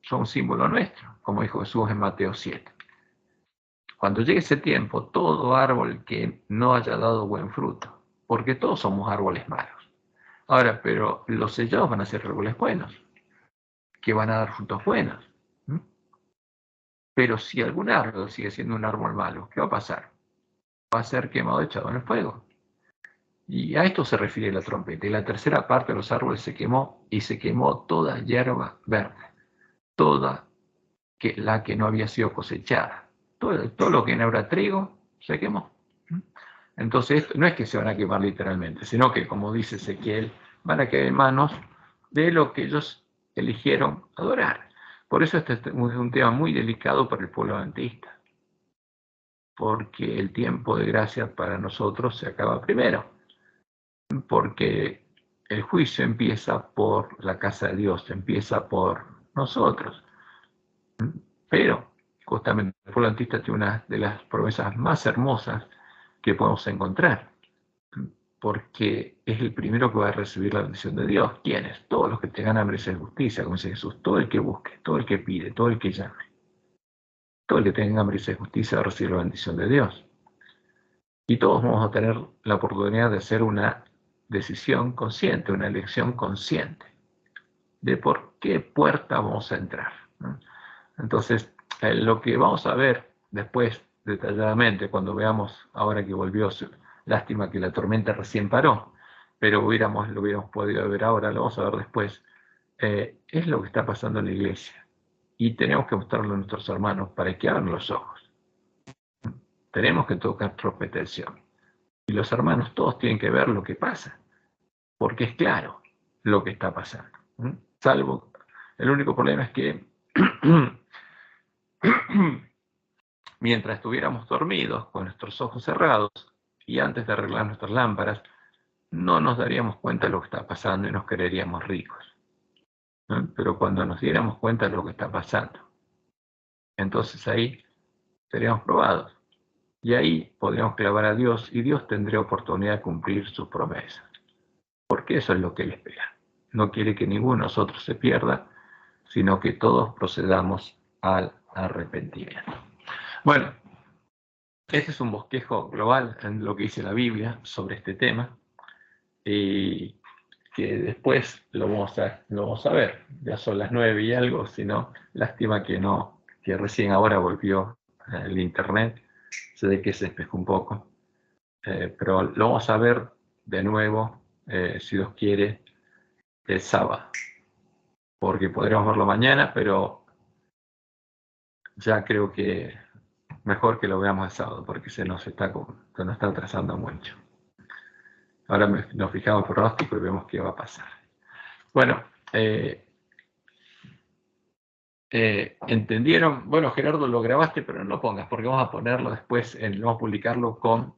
son un símbolo nuestro, como dijo Jesús en Mateo 7. Cuando llegue ese tiempo, todo árbol que no haya dado buen fruto, porque todos somos árboles malos. Ahora, pero los sellados van a ser árboles buenos, que van a dar frutos buenos. Pero si algún árbol sigue siendo un árbol malo, ¿qué va a pasar? Va a ser quemado, echado en el fuego. Y a esto se refiere la trompeta. Y la tercera parte de los árboles se quemó, y se quemó toda hierba verde, toda la que no había sido cosechada. Todo lo que no era trigo se quemó. Entonces, esto no es que se van a quemar literalmente, sino que, como dice Ezequiel, van a quedar en manos de lo que ellos eligieron adorar. Por eso este es un tema muy delicado para el pueblo adventista, porque el tiempo de gracia para nosotros se acaba primero, porque el juicio empieza por la casa de Dios, empieza por nosotros. Pero justamente el pueblo adventista tiene una de las promesas más hermosas que podemos encontrar, porque es el primero que va a recibir la bendición de Dios. ¿Quiénes? Todos los que tengan hambre de justicia, como dice Jesús, todo el que busque, todo el que pide, todo el que llame, todo el que tenga hambre de justicia va a recibir la bendición de Dios. Y todos vamos a tener la oportunidad de hacer una decisión consciente, una elección consciente de por qué puerta vamos a entrar, ¿no? Entonces, lo que vamos a ver después detalladamente, cuando veamos ahora que volvió, lástima que la tormenta recién paró, pero lo hubiéramos podido ver ahora, lo vamos a ver después, es lo que está pasando en la iglesia. Y tenemos que mostrarlo a nuestros hermanos para que abran los ojos. Tenemos que tocar trompeta del Señor. Y los hermanos todos tienen que ver lo que pasa, porque es claro lo que está pasando. Salvo, el único problema es que mientras estuviéramos dormidos, con nuestros ojos cerrados, y antes de arreglar nuestras lámparas, no nos daríamos cuenta de lo que está pasando y nos creeríamos ricos, ¿no? Pero cuando nos diéramos cuenta de lo que está pasando, entonces ahí seríamos probados. Y ahí podríamos clavar a Dios y Dios tendría oportunidad de cumplir sus promesas. Porque eso es lo que Él espera. No quiere que ninguno de nosotros se pierda, sino que todos procedamos al arrepentimiento. Bueno, este es un bosquejo global en lo que dice la Biblia sobre este tema, y que después lo vamos a ver. Ya son las 9 y algo, si no, lástima que recién ahora volvió el internet, se ve que se despejó un poco, pero lo vamos a ver de nuevo, si Dios quiere, el sábado, porque podríamos verlo mañana, pero ya creo que mejor que lo veamos el sábado, porque se nos está atrasando mucho. Ahora nos fijamos en el pronóstico y vemos qué va a pasar. Bueno, ¿entendieron? Bueno, Gerardo, lo grabaste, pero no lo pongas, porque vamos a ponerlo después, vamos a publicarlo con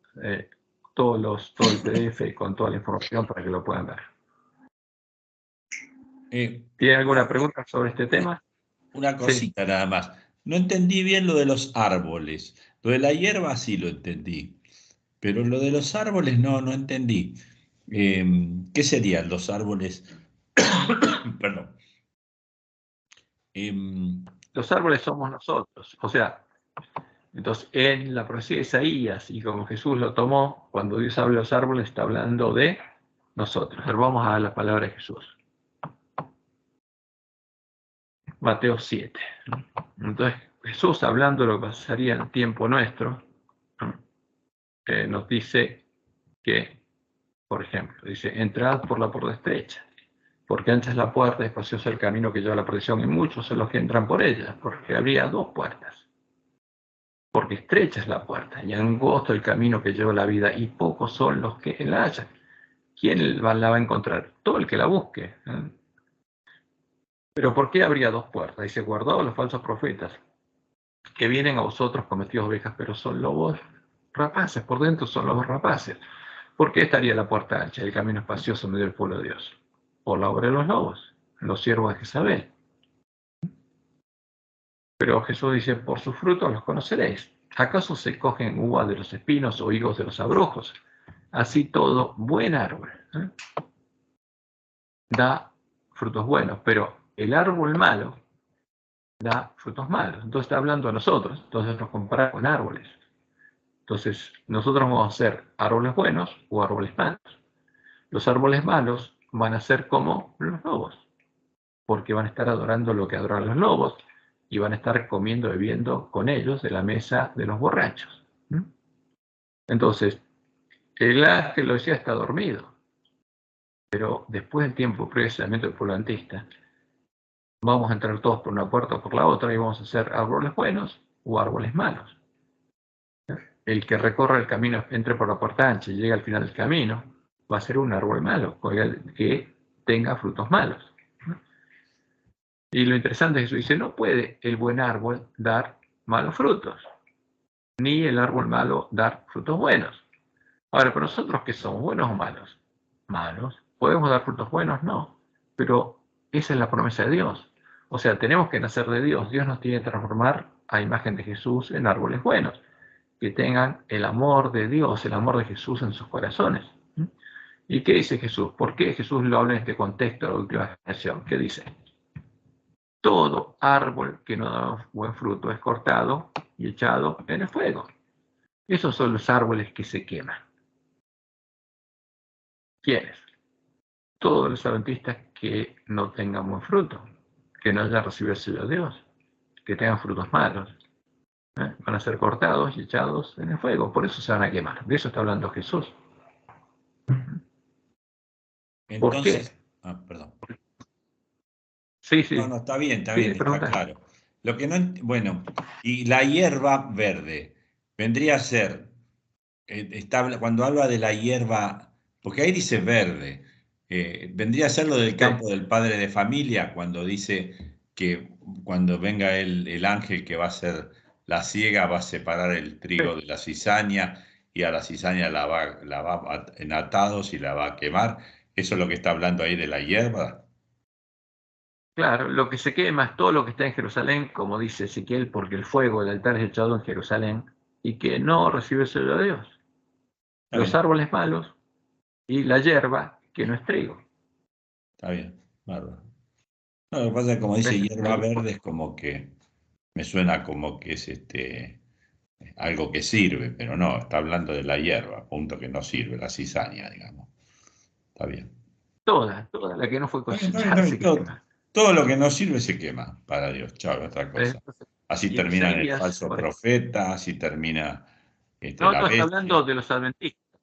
todo el PDF y con toda la información para que lo puedan ver. ¿Tiene alguna pregunta sobre este tema? Una cosita nada más. No entendí bien lo de los árboles. Lo de la hierba sí lo entendí, pero lo de los árboles no entendí. ¿Qué serían los árboles? Perdón. Los árboles somos nosotros. O sea, entonces en la profecía de Isaías, y como Jesús lo tomó, cuando Dios habla de los árboles, está hablando de nosotros. Pero vamos a la palabra de Jesús. Mateo 7. Entonces, Jesús, hablando de lo que pasaría en el tiempo nuestro, nos dice que, por ejemplo, dice, entrad por la puerta estrecha, porque ancha es la puerta y espacioso el camino que lleva a la perdición, y muchos son los que entran por ella, porque habría dos puertas. Porque estrecha es la puerta, y angosto el camino que lleva a la vida, y pocos son los que la hallan. ¿Quién la va a encontrar? Todo el que la busque. Pero ¿por qué habría dos puertas? Dice, guardaos los falsos profetas, que vienen a vosotros con vestidos de ovejas, pero son lobos rapaces, por dentro son lobos rapaces. ¿Por qué estaría la puerta ancha, el camino espacioso en medio del pueblo de Dios? Por la obra de los lobos, los siervos de Jezabel. Pero Jesús dice, por sus frutos los conoceréis. ¿Acaso se cogen uvas de los espinos o higos de los abrojos? Así todo buen árbol da frutos buenos, pero el árbol malo da frutos malos. Entonces está hablando a nosotros, entonces nos compara con árboles. Entonces nosotros vamos a ser árboles buenos o árboles malos. Los árboles malos van a ser como los lobos, porque van a estar adorando lo que adoran los lobos y van a estar comiendo, bebiendo con ellos de la mesa de los borrachos. Entonces, el ángel lo decía, está dormido, pero después del tiempo precisamente del pueblo antista, vamos a entrar todos por una puerta o por la otra y vamos a ser árboles buenos o árboles malos. El que recorre el camino, entre por la puerta ancha y llega al final del camino, va a ser un árbol malo, que tenga frutos malos. Y lo interesante es que Jesús dice, no puede el buen árbol dar malos frutos, ni el árbol malo dar frutos buenos. Ahora, ¿pero nosotros qué somos? ¿Buenos o malos? Malos. ¿Podemos dar frutos buenos? No. Pero esa es la promesa de Dios. O sea, tenemos que nacer de Dios. Dios nos tiene que transformar a imagen de Jesús en árboles buenos, que tengan el amor de Dios, el amor de Jesús en sus corazones. ¿Y qué dice Jesús? ¿Por qué Jesús lo habla en este contexto de la última generación? ¿Qué dice? Todo árbol que no da buen fruto es cortado y echado en el fuego. Esos son los árboles que se queman. ¿Quiénes? Todos los adventistas que no tengan buen fruto, que no hayan recibido el sello de Dios, que tengan frutos malos, van a ser cortados y echados en el fuego. Por eso se van a quemar. De eso está hablando Jesús. ¿Por qué? Entonces, perdón. Sí, No, sí. está bien, Sí, está pregunta. claro. Lo que no, bueno, y la hierba verde vendría a ser, cuando habla de la hierba, porque ahí dice verde, vendría a ser lo del Sí. campo del padre de familia, cuando dice que cuando venga el ángel que va a ser la siega, va a separar el trigo de la cizaña y a la cizaña la va en atados y la va a quemar. ¿Eso es lo que está hablando ahí de la hierba? Claro, lo que se quema es todo lo que está en Jerusalén, como dice Ezequiel, porque el fuego del altar es echado en Jerusalén y que no recibe el sello de Dios. Está Los bien. árboles malos y la hierba, que no es trigo. Está bien, bárbaro. No, lo que pasa es que como dice ¿Ves? hierba verde, es como que me suena como que es algo que sirve, pero no, está hablando de la hierba, punto que no sirve, la cizaña, digamos. Está bien. Toda la que no fue Está bien, está bien, cosechada está bien. se quema. Todo lo que no sirve se quema para Dios. Chao, otra cosa. Entonces, Así y en termina el Isaías, falso profeta, así termina no, la no está bestia. hablando de los adventistas,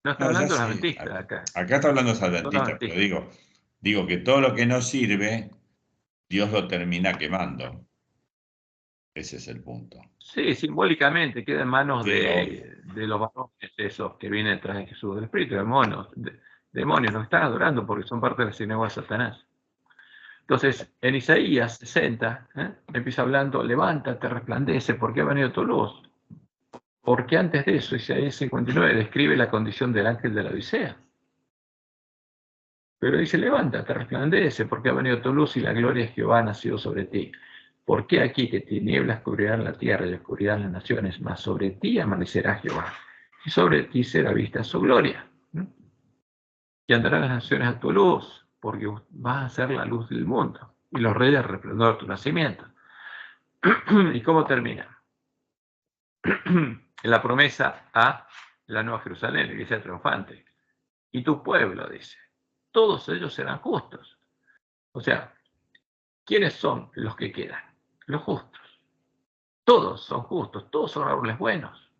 no está No, ya hablando de los sé. adventistas acá, Acá está hablando son los salvantista, pero adventistas. digo que todo lo que no sirve, Dios lo termina quemando. Ese es el punto. Sí, simbólicamente queda en manos Pero, de los varones esos que vienen detrás de Jesús, del espíritu, demonios, los están adorando porque son parte de la sinagoga de Satanás. Entonces, en Isaías 60, empieza hablando, levántate, resplandece, porque ha venido tu luz. Porque antes de eso, Isaías 59 describe la condición del ángel de la Odisea. Pero dice, levántate, resplandece, porque ha venido tu luz y la gloria de Jehová ha nacido sobre ti. ¿Por qué aquí que tinieblas cubrirán la tierra y oscuridad las naciones? Mas sobre ti amanecerá Jehová, y sobre ti será vista su gloria. Y andarán las naciones a tu luz, porque vas a ser la luz del mundo, y los reyes al resplandor de tu nacimiento. ¿Y cómo termina? En la promesa a la Nueva Jerusalén, la iglesia triunfante. Y tu pueblo, dice, todos ellos serán justos. O sea, ¿Quiénes son los que quedan? Los justos. Todos son justos, todos son árboles buenos.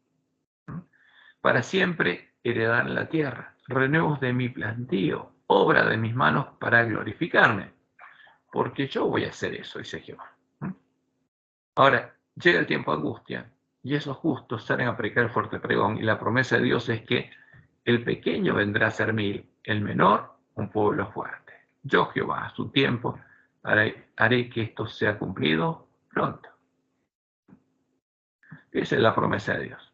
Para siempre heredarán la tierra, renuevos de mi plantío, obra de mis manos para glorificarme, porque yo voy a hacer eso, dice Jehová. Ahora, llega el tiempo de angustia, y esos justos salen a predicar el fuerte pregón, y la promesa de Dios es que el pequeño vendrá a ser 1000, el menor un pueblo fuerte. Yo, Jehová, a su tiempo, haré que esto sea cumplido pronto. Esa es la promesa de Dios.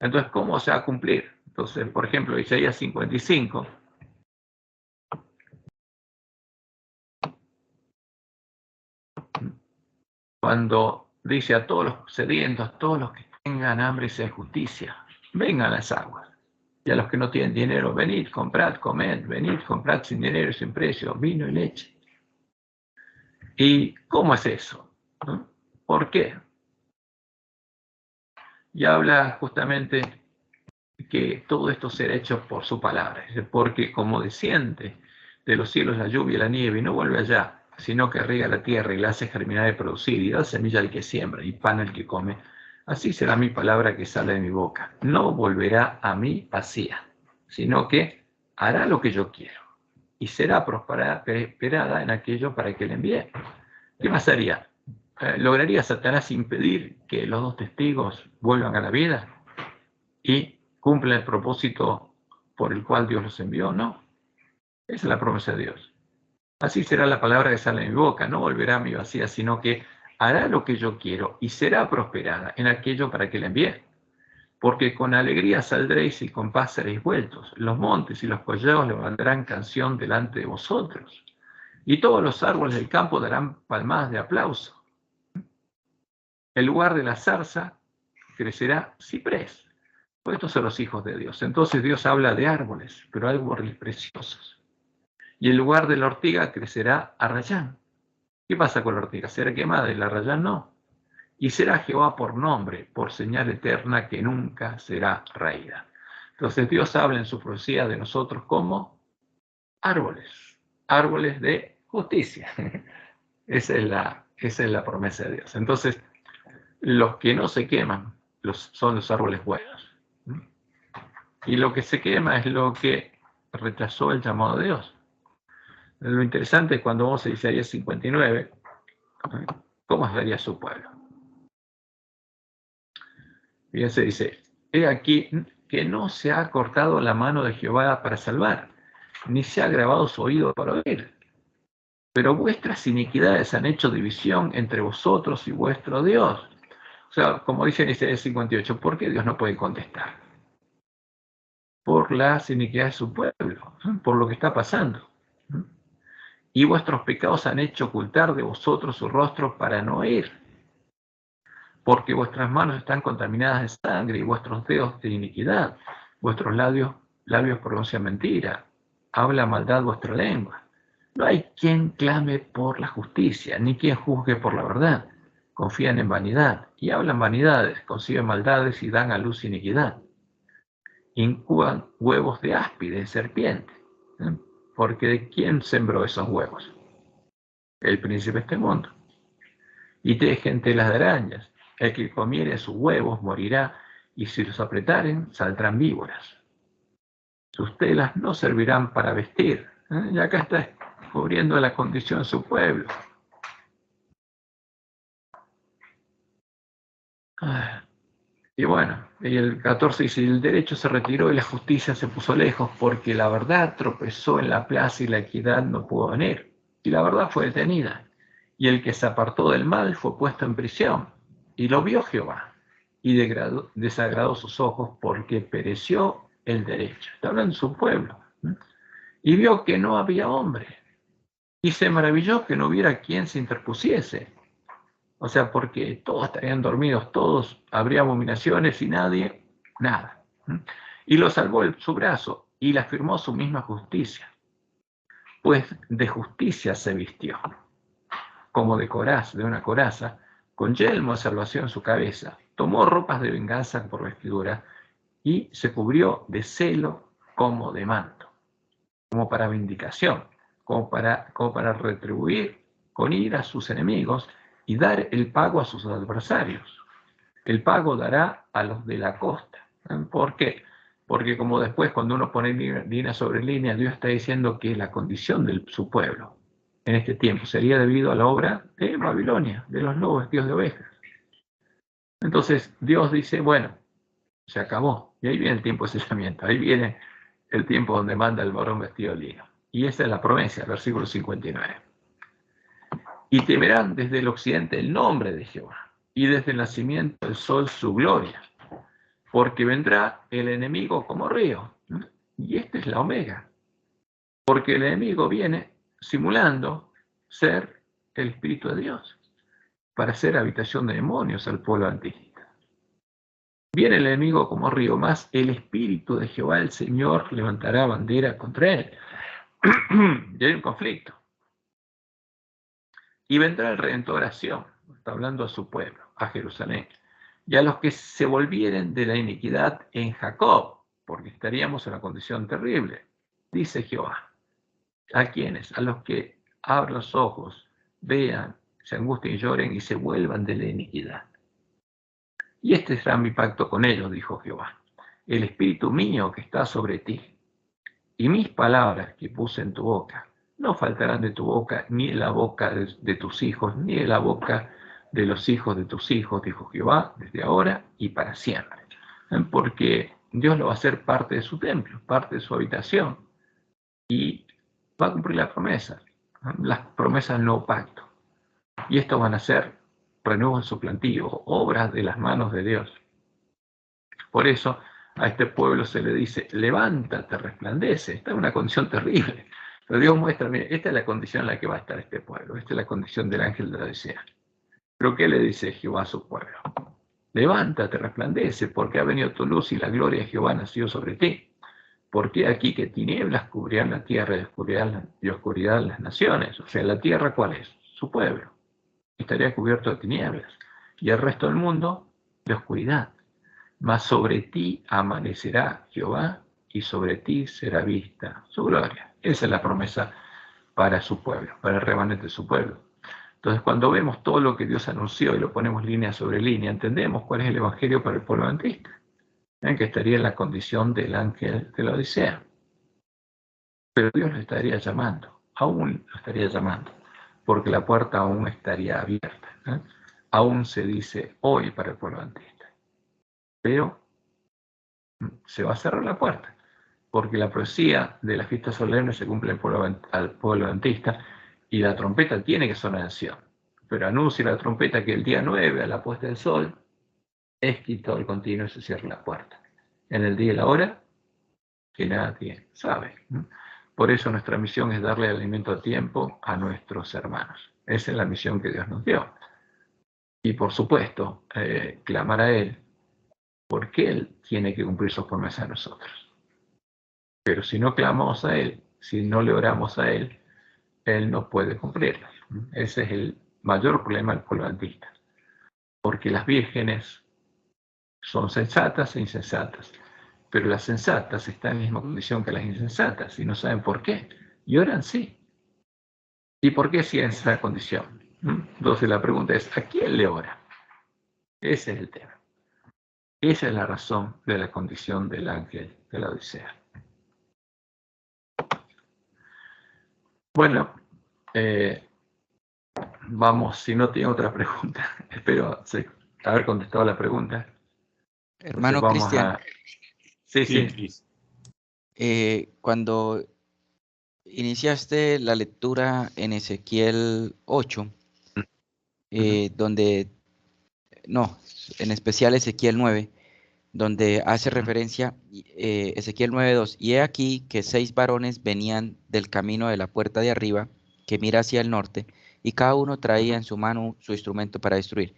Entonces, ¿cómo se va a cumplir? Entonces, por ejemplo, Isaías 55. Cuando dice a todos los sedientos, a todos los que tengan hambre y sed de justicia, vengan a las aguas. Y a los que no tienen dinero, venid, comprad, comed, venid, comprad sin dinero y sin precio, vino y leche. ¿Y cómo es eso? ¿No? ¿Por qué? Y habla justamente que todo esto será hecho por su palabra, porque como desciende de los cielos la lluvia y la nieve y no vuelve allá, sino que riega la tierra y la hace germinar y producir y da semilla al que siembra y pan al que come, así será mi palabra que sale de mi boca. No volverá a mí vacía, sino que hará lo que yo quiero y será prosperada en aquello para que le envíe. ¿Qué pasaría? ¿Lograría Satanás impedir que los 2 testigos vuelvan a la vida y cumplan el propósito por el cual Dios los envió? No. Esa es la promesa de Dios. Así será la palabra que sale de mi boca, no volverá a mi vacía, sino que hará lo que yo quiero y será prosperada en aquello para que la envíe. Porque con alegría saldréis y con paz seréis vueltos. Los montes y los collados levantarán canción delante de vosotros. Y todos los árboles del campo darán palmadas de aplauso. El lugar de la zarza crecerá ciprés. Pues estos son los hijos de Dios. Entonces Dios habla de árboles, pero árboles preciosos. Y en lugar de la ortiga crecerá arrayán. ¿Qué pasa con la ortiga? ¿Será quemada y el arrayán no? Y será Jehová por nombre, por señal eterna que nunca será raída. Entonces Dios habla en su profecía de nosotros como árboles, árboles de justicia. Esa es la promesa de Dios. Entonces, los que no se queman son los árboles buenos. Y lo que se quema es lo que rechazó el llamado de Dios. Lo interesante es cuando vamos a Isaías 59, ¿cómo estaría su pueblo? Fíjense, dice, he aquí que no se ha cortado la mano de Jehová para salvar, ni se ha grabado su oído para oír. Pero vuestras iniquidades han hecho división entre vosotros y vuestro Dios. O sea, como dice en Isaías 58, ¿por qué Dios no puede contestar? Por las iniquidades de su pueblo, por lo que está pasando. Y vuestros pecados han hecho ocultar de vosotros su rostro para no oír. Porque vuestras manos están contaminadas de sangre y vuestros dedos de iniquidad. Vuestros labios pronuncian mentira. Habla maldad vuestra lengua. No hay quien clame por la justicia, ni quien juzgue por la verdad. Confían en vanidad y hablan vanidades, conciben maldades y dan a luz iniquidad. Incuban huevos de áspide, de serpiente. Porque ¿de quién sembró esos huevos? El príncipe de este mundo. Y tejen telas de arañas. El que comiere sus huevos morirá, y si los apretaren, saldrán víboras. Sus telas no servirán para vestir. Y acá está cubriendo la condición de su pueblo. Y bueno, y el 14 dice, el derecho se retiró y la justicia se puso lejos, porque la verdad tropezó en la plaza y la equidad no pudo venir. Y la verdad fue detenida. Y el que se apartó del mal fue puesto en prisión. Y lo vio Jehová. Y desagradó sus ojos porque pereció el derecho. Está hablando de su pueblo. Y vio que no había hombre. Y se maravilló que no hubiera quien se interpusiese. O sea, porque todos estarían dormidos, todos, habría abominaciones y nadie, nada. Y lo salvó su brazo y le afirmó su misma justicia. Pues de justicia se vistió, como de una coraza, con yelmo de salvación en su cabeza. Tomó ropas de venganza por vestidura y se cubrió de celo como de manto, como para vindicación, como para retribuir con ira a sus enemigos y dar el pago a sus adversarios. El pago dará a los de la costa. ¿Por qué? Porque como después cuando uno pone línea sobre línea, Dios está diciendo que la condición de su pueblo en este tiempo sería debido a la obra de Babilonia, de los lobos vestidos de ovejas. Entonces Dios dice, bueno, se acabó. Y ahí viene el tiempo de sellamiento, ahí viene el tiempo donde manda el varón vestido de lino. Y esa es la promesa, versículo 59. Y temerán desde el occidente el nombre de Jehová, y desde el nacimiento del sol su gloria, porque vendrá el enemigo como río. Y esta es la omega, porque el enemigo viene simulando ser el Espíritu de Dios, para hacer habitación de demonios al pueblo antiguo. Viene el enemigo como río, más el Espíritu de Jehová el Señor levantará bandera contra él. Y hay un conflicto. Y vendrá el Redentor a Sión, está hablando a su pueblo, a Jerusalén, y a los que se volvieren de la iniquidad en Jacob, porque estaríamos en una condición terrible, dice Jehová. ¿A quiénes? A los que abran los ojos, vean, se angustien y lloren y se vuelvan de la iniquidad. Y este será mi pacto con ellos, dijo Jehová, el espíritu mío que está sobre ti, y mis palabras que puse en tu boca, no faltarán de tu boca, ni en la boca de tus hijos, ni en la boca de los hijos de tus hijos, dijo Jehová, desde ahora y para siempre. Porque Dios lo va a hacer parte de su templo, parte de su habitación, y va a cumplir la promesa, las promesas del nuevo pacto. Y estos van a ser renuevos en su plantío, obras de las manos de Dios. Por eso a este pueblo se le dice, levántate, resplandece. Está en una condición terrible. Pero Dios muestra, mire, esta es la condición en la que va a estar este pueblo. Esta es la condición del ángel de la Odisea. Pero ¿qué le dice Jehová a su pueblo? Levántate, resplandece, porque ha venido tu luz y la gloria de Jehová nació sobre ti. Porque aquí que tinieblas cubrirán la tierra y oscuridad las naciones. O sea, la tierra, ¿cuál es? Su pueblo. Estaría cubierto de tinieblas. Y el resto del mundo, de oscuridad. Mas sobre ti amanecerá Jehová y sobre ti será vista su gloria. Esa es la promesa para su pueblo, para el remanente de su pueblo. Entonces, cuando vemos todo lo que Dios anunció y lo ponemos línea sobre línea, entendemos cuál es el evangelio para el pueblo adventista, que estaría en la condición del ángel de la Odisea. Pero Dios lo estaría llamando, aún lo estaría llamando, porque la puerta aún estaría abierta. Aún se dice hoy para el pueblo adventista. Pero se va a cerrar la puerta, porque la profecía de la fiesta solemne se cumple al pueblo adventista y la trompeta tiene que sonar en Sion. Pero anuncia la trompeta que el día 9, a la puesta del sol, es quitado el continuo y se cierra la puerta. En el día y la hora, que nadie sabe. Por eso nuestra misión es darle alimento a tiempo a nuestros hermanos. Esa es la misión que Dios nos dio. Y por supuesto, clamar a Él, porque Él tiene que cumplir sus promesas a nosotros. Pero si no clamamos a Él, si no le oramos a Él, Él no puede cumplirlas. Ese es el mayor problema del pueblo adventista. Porque las vírgenes son sensatas e insensatas. Pero las sensatas están en la misma condición que las insensatas y no saben por qué. Y oran sí. ¿Y por qué sí en esa condición? Entonces la pregunta es, ¿a quién le ora? Ese es el tema. Esa es la razón de la condición del ángel de la Odisea. Bueno, vamos, si no tiene otra pregunta, espero haber contestado la pregunta. Hermano Cristian. Sí. Cuando iniciaste la lectura en Ezequiel 8, en especial Ezequiel 9, donde hace referencia Ezequiel 9:2, y he aquí que 6 varones venían del camino de la puerta de arriba, que mira hacia el norte, y cada uno traía en su mano su instrumento para destruir.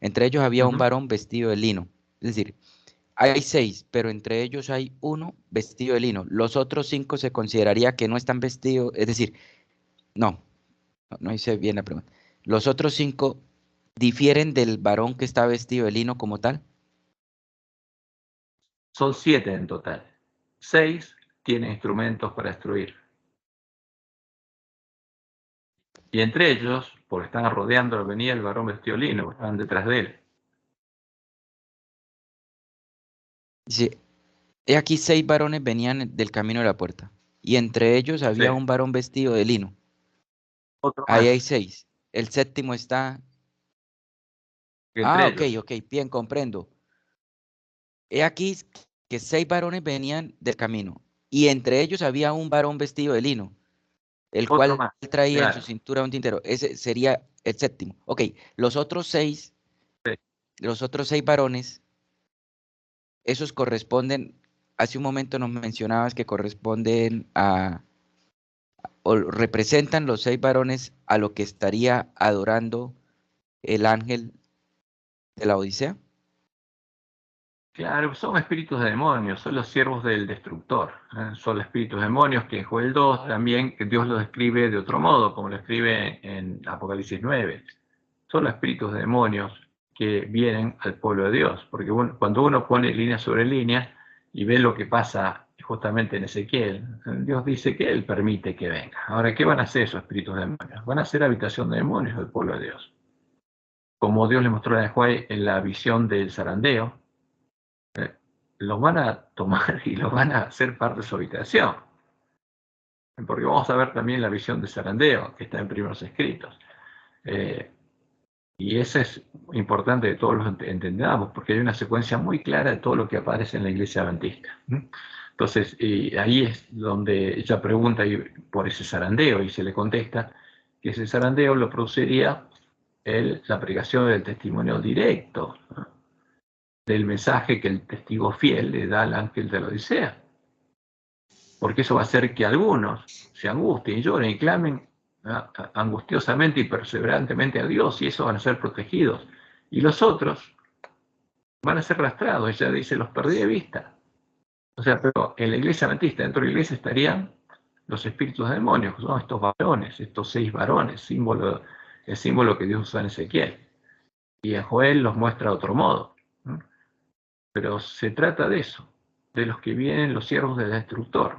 Entre ellos había un varón vestido de lino. Es decir, hay 6, pero entre ellos hay uno vestido de lino. Los otros 5 se consideraría que no están vestidos, es decir, no hice bien la pregunta. Los otros 5 difieren del varón que está vestido de lino como tal. Son 7 en total. 6 tienen instrumentos para destruir. Y entre ellos, porque estaban rodeando, venía el varón vestido de lino, estaban detrás de él. Dice, he aquí 6 varones venían del camino de la puerta, y entre ellos había Sí, un varón vestido de lino. otro Ahí más hay 6. El séptimo está... que Ah, entre ok, ellos. ok, bien, comprendo. He aquí que 6 varones venían del camino, y entre ellos había un varón vestido de lino, el Otro cual más, traía en su claro. cintura un tintero. Ese sería el séptimo. Ok, los otros 6, Sí. los otros 6 varones, esos corresponden, hace un momento nos mencionabas que corresponden a, o representan los 6 varones a lo que estaría adorando el ángel de la Odisea. Claro, son espíritus de demonios, son los siervos del destructor. Son los espíritus de demonios que en Joel 2 también que Dios lo describe de otro modo, como lo escribe en Apocalipsis 9. Son los espíritus de demonios que vienen al pueblo de Dios, porque cuando uno pone línea sobre línea y ve lo que pasa justamente en Ezequiel, Dios dice que Él permite que venga. Ahora, ¿qué van a hacer esos espíritus de demonios? Van a hacer habitación de demonios del pueblo de Dios. Como Dios le mostró a Juan en la visión del zarandeo, los van a tomar y los van a hacer parte de su habitación. Porque vamos a ver también la visión de zarandeo, que está en primeros escritos. Y eso es importante que todos lo entendamos, porque hay una secuencia muy clara de todo lo que aparece en la iglesia adventista. Entonces, ahí es donde ella pregunta por ese zarandeo y se le contesta que ese zarandeo lo produciría la predicación del testimonio directo, ¿no? Del mensaje que el testigo fiel le da al ángel de la Odisea. Porque eso va a hacer que algunos se angustien y lloren y clamen angustiosamente y perseverantemente a Dios, y esos van a ser protegidos. Y los otros van a ser arrastrados, ella dice, los perdí de vista. O sea, pero en la iglesia adventista, dentro de la iglesia estarían los espíritus de demonios, que son estos varones, estos 6 varones, el símbolo que Dios usa en Ezequiel. Y en Joel los muestra de otro modo. Pero se trata de eso, de los que vienen los siervos del destructor.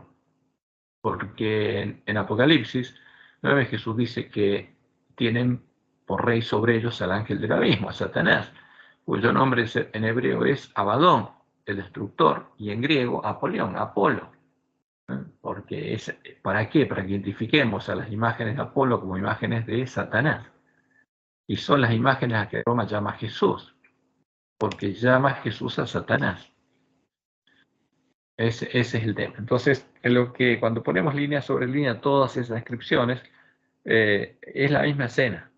Porque en Apocalipsis 9 Jesús dice que tienen por rey sobre ellos al ángel del abismo, a Satanás, cuyo nombre en hebreo es Abadón, el destructor, y en griego Apolión, Apolo. Porque ¿para qué? Para que identifiquemos a las imágenes de Apolo como imágenes de Satanás. Y son las imágenes a las que Roma llama Jesús, porque llama a Jesús a Satanás. Ese es el tema. Entonces, cuando ponemos línea sobre línea todas esas descripciones, es la misma escena.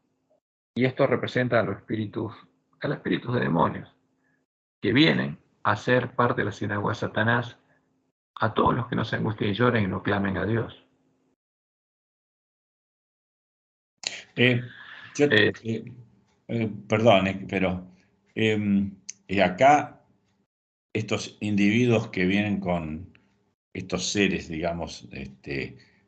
Y esto representa a los espíritus de demonios, que vienen a ser parte de la sinagoga de Satanás, a todos los que no se angustien y lloren y no clamen a Dios. Perdón, pero acá estos individuos que vienen con estos seres, digamos,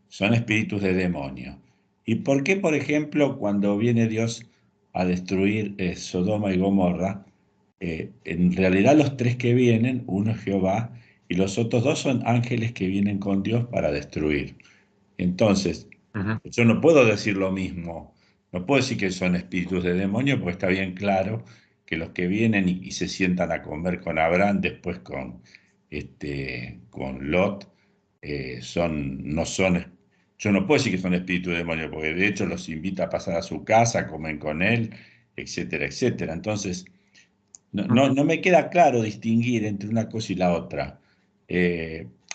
son espíritus de demonio. ¿Y por qué, por ejemplo, cuando viene Dios a destruir Sodoma y Gomorra, en realidad los 3 que vienen, uno es Jehová y los otros 2 son ángeles que vienen con Dios para destruir? Entonces, yo no puedo decir lo mismo, no puedo decir que son espíritus de demonio, porque está bien claro que los que vienen y se sientan a comer con Abraham, después con Lot, no son, yo no puedo decir que son espíritus de demonio, porque de hecho los invita a pasar a su casa, comen con él, etcétera, etcétera. Entonces, no me queda claro distinguir entre una cosa y la otra,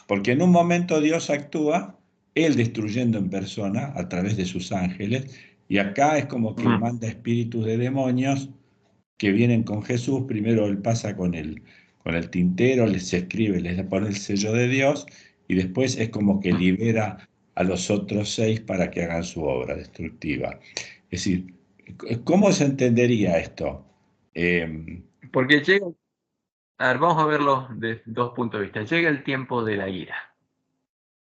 porque en un momento Dios actúa, Él destruyendo en persona a través de sus ángeles, y acá es como que manda espíritus de demonios que vienen con Jesús. Primero Él pasa con el tintero, les escribe, les pone el sello de Dios, y después es como que libera a los otros 6 para que hagan su obra destructiva. Es decir, ¿cómo se entendería esto? Porque vamos a verlo de 2 puntos de vista. Llega el tiempo de la ira.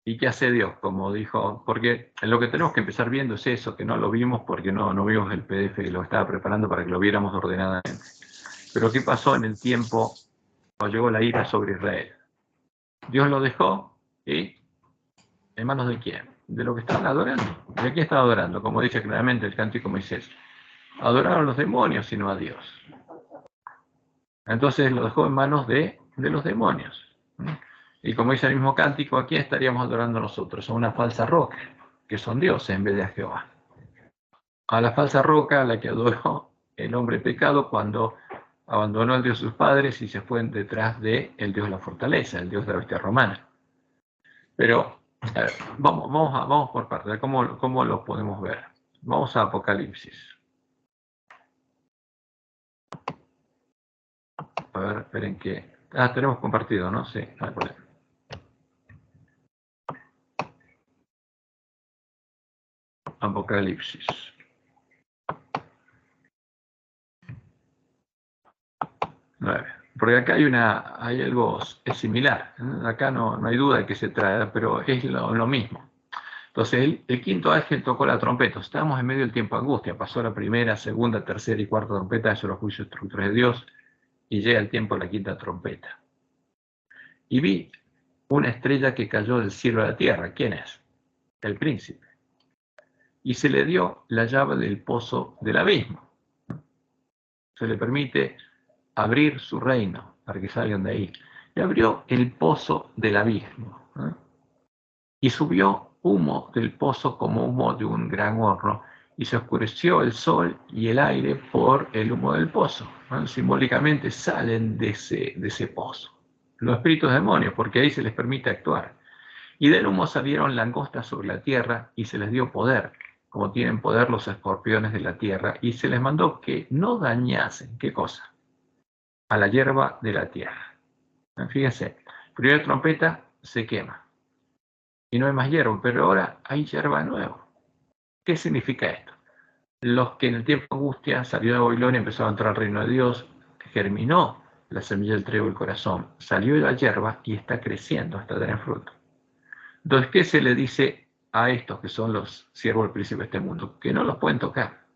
¿Y qué hace Dios? Como dijo, porque lo que tenemos que empezar viendo es eso, que no lo vimos porque no vimos el PDF que lo estaba preparando para que lo viéramos ordenadamente. Pero ¿qué pasó en el tiempo cuando llegó la ira sobre Israel? Dios lo dejó, ¿y en manos de quién? de lo que estaban adorando. ¿Y a quién estaban adorando? Como dice claramente el Cántico de Moisés. Adoraron a los demonios, sino a Dios. Entonces lo dejó en manos de los demonios. Y como dice el mismo cántico, ¿a quién estaríamos adorando nosotros? A una falsa roca, que son dioses en vez de a Jehová. A la falsa roca a la que adoró el hombre pecado cuando abandonó al Dios de sus padres y se fue detrás del Dios de la fortaleza, el Dios de la bestia romana. Pero a ver, vamos por partes, ¿cómo lo podemos ver? Vamos a Apocalipsis. A ver, esperen que... tenemos compartido, ¿no? Sí, Apocalipsis. Porque acá hay algo similar. Acá no hay duda de que se trata, pero es lo mismo. Entonces, el quinto ángel tocó la trompeta. Estábamos en medio del tiempo de angustia. Pasó la primera, segunda, tercera y cuarta trompeta, eso los juicios destructores de Dios, y llega el tiempo de la quinta trompeta. Y vi una estrella que cayó del cielo a la tierra. ¿Quién es? El príncipe. Y se le dio la llave del pozo del abismo. Se le permite abrir su reino para que salgan de ahí. Y abrió el pozo del abismo. Y subió humo del pozo como humo de un gran horno. Y se oscureció el sol y el aire por el humo del pozo. Simbólicamente salen de ese pozo los espíritus demonios, porque ahí se les permite actuar. Y del humo salieron langostas sobre la tierra y se les dio poder, como tienen poder los escorpiones de la tierra, y se les mandó que no dañasen, ¿qué cosa? A la hierba de la tierra. Fíjense, primera trompeta se quema y no hay más hierba, pero ahora hay hierba nueva. ¿Qué significa esto? Los que en el tiempo de angustia salió de Babilonia, empezó a entrar al reino de Dios, germinó la semilla del trigo del corazón, salió de la hierba y está creciendo hasta tener fruto. Entonces, ¿qué se le dice a estos que son los siervos del príncipe de este mundo? Que no los pueden tocar.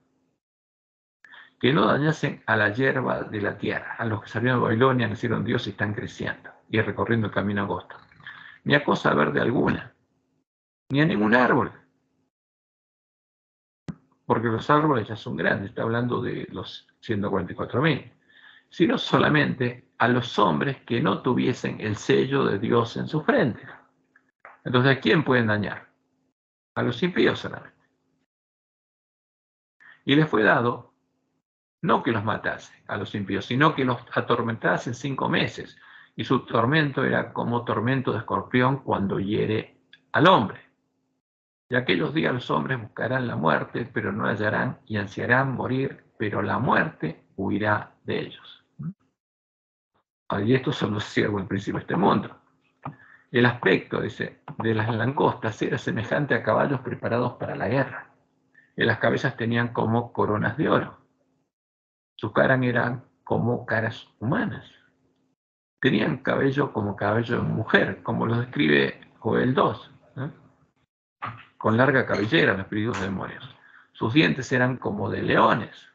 Que no dañasen a la hierba de la tierra, a los que salieron de Babilonia, nacieron Dios y están creciendo y recorriendo el camino angosto. Ni a cosa verde alguna, ni a ningún árbol. Porque los árboles ya son grandes, está hablando de los 144.000. Sino solamente a los hombres que no tuviesen el sello de Dios en su frente. Entonces, ¿a quién pueden dañar? A los impíos solamente. Y les fue dado, no que los matase a los impíos, sino que los atormentase 5 meses. Y su tormento era como tormento de escorpión cuando hiere al hombre. Y aquellos días los hombres buscarán la muerte, pero no la hallarán, y ansiarán morir, pero la muerte huirá de ellos. Y estos son los siervos del príncipe de este mundo. El aspecto, dice, de las langostas era semejante a caballos preparados para la guerra. En las cabezas tenían como coronas de oro. Sus caras eran como caras humanas. Tenían cabello como cabello de mujer, como lo describe Joel 2, con larga cabellera, los espíritus de demonios. Sus dientes eran como de leones.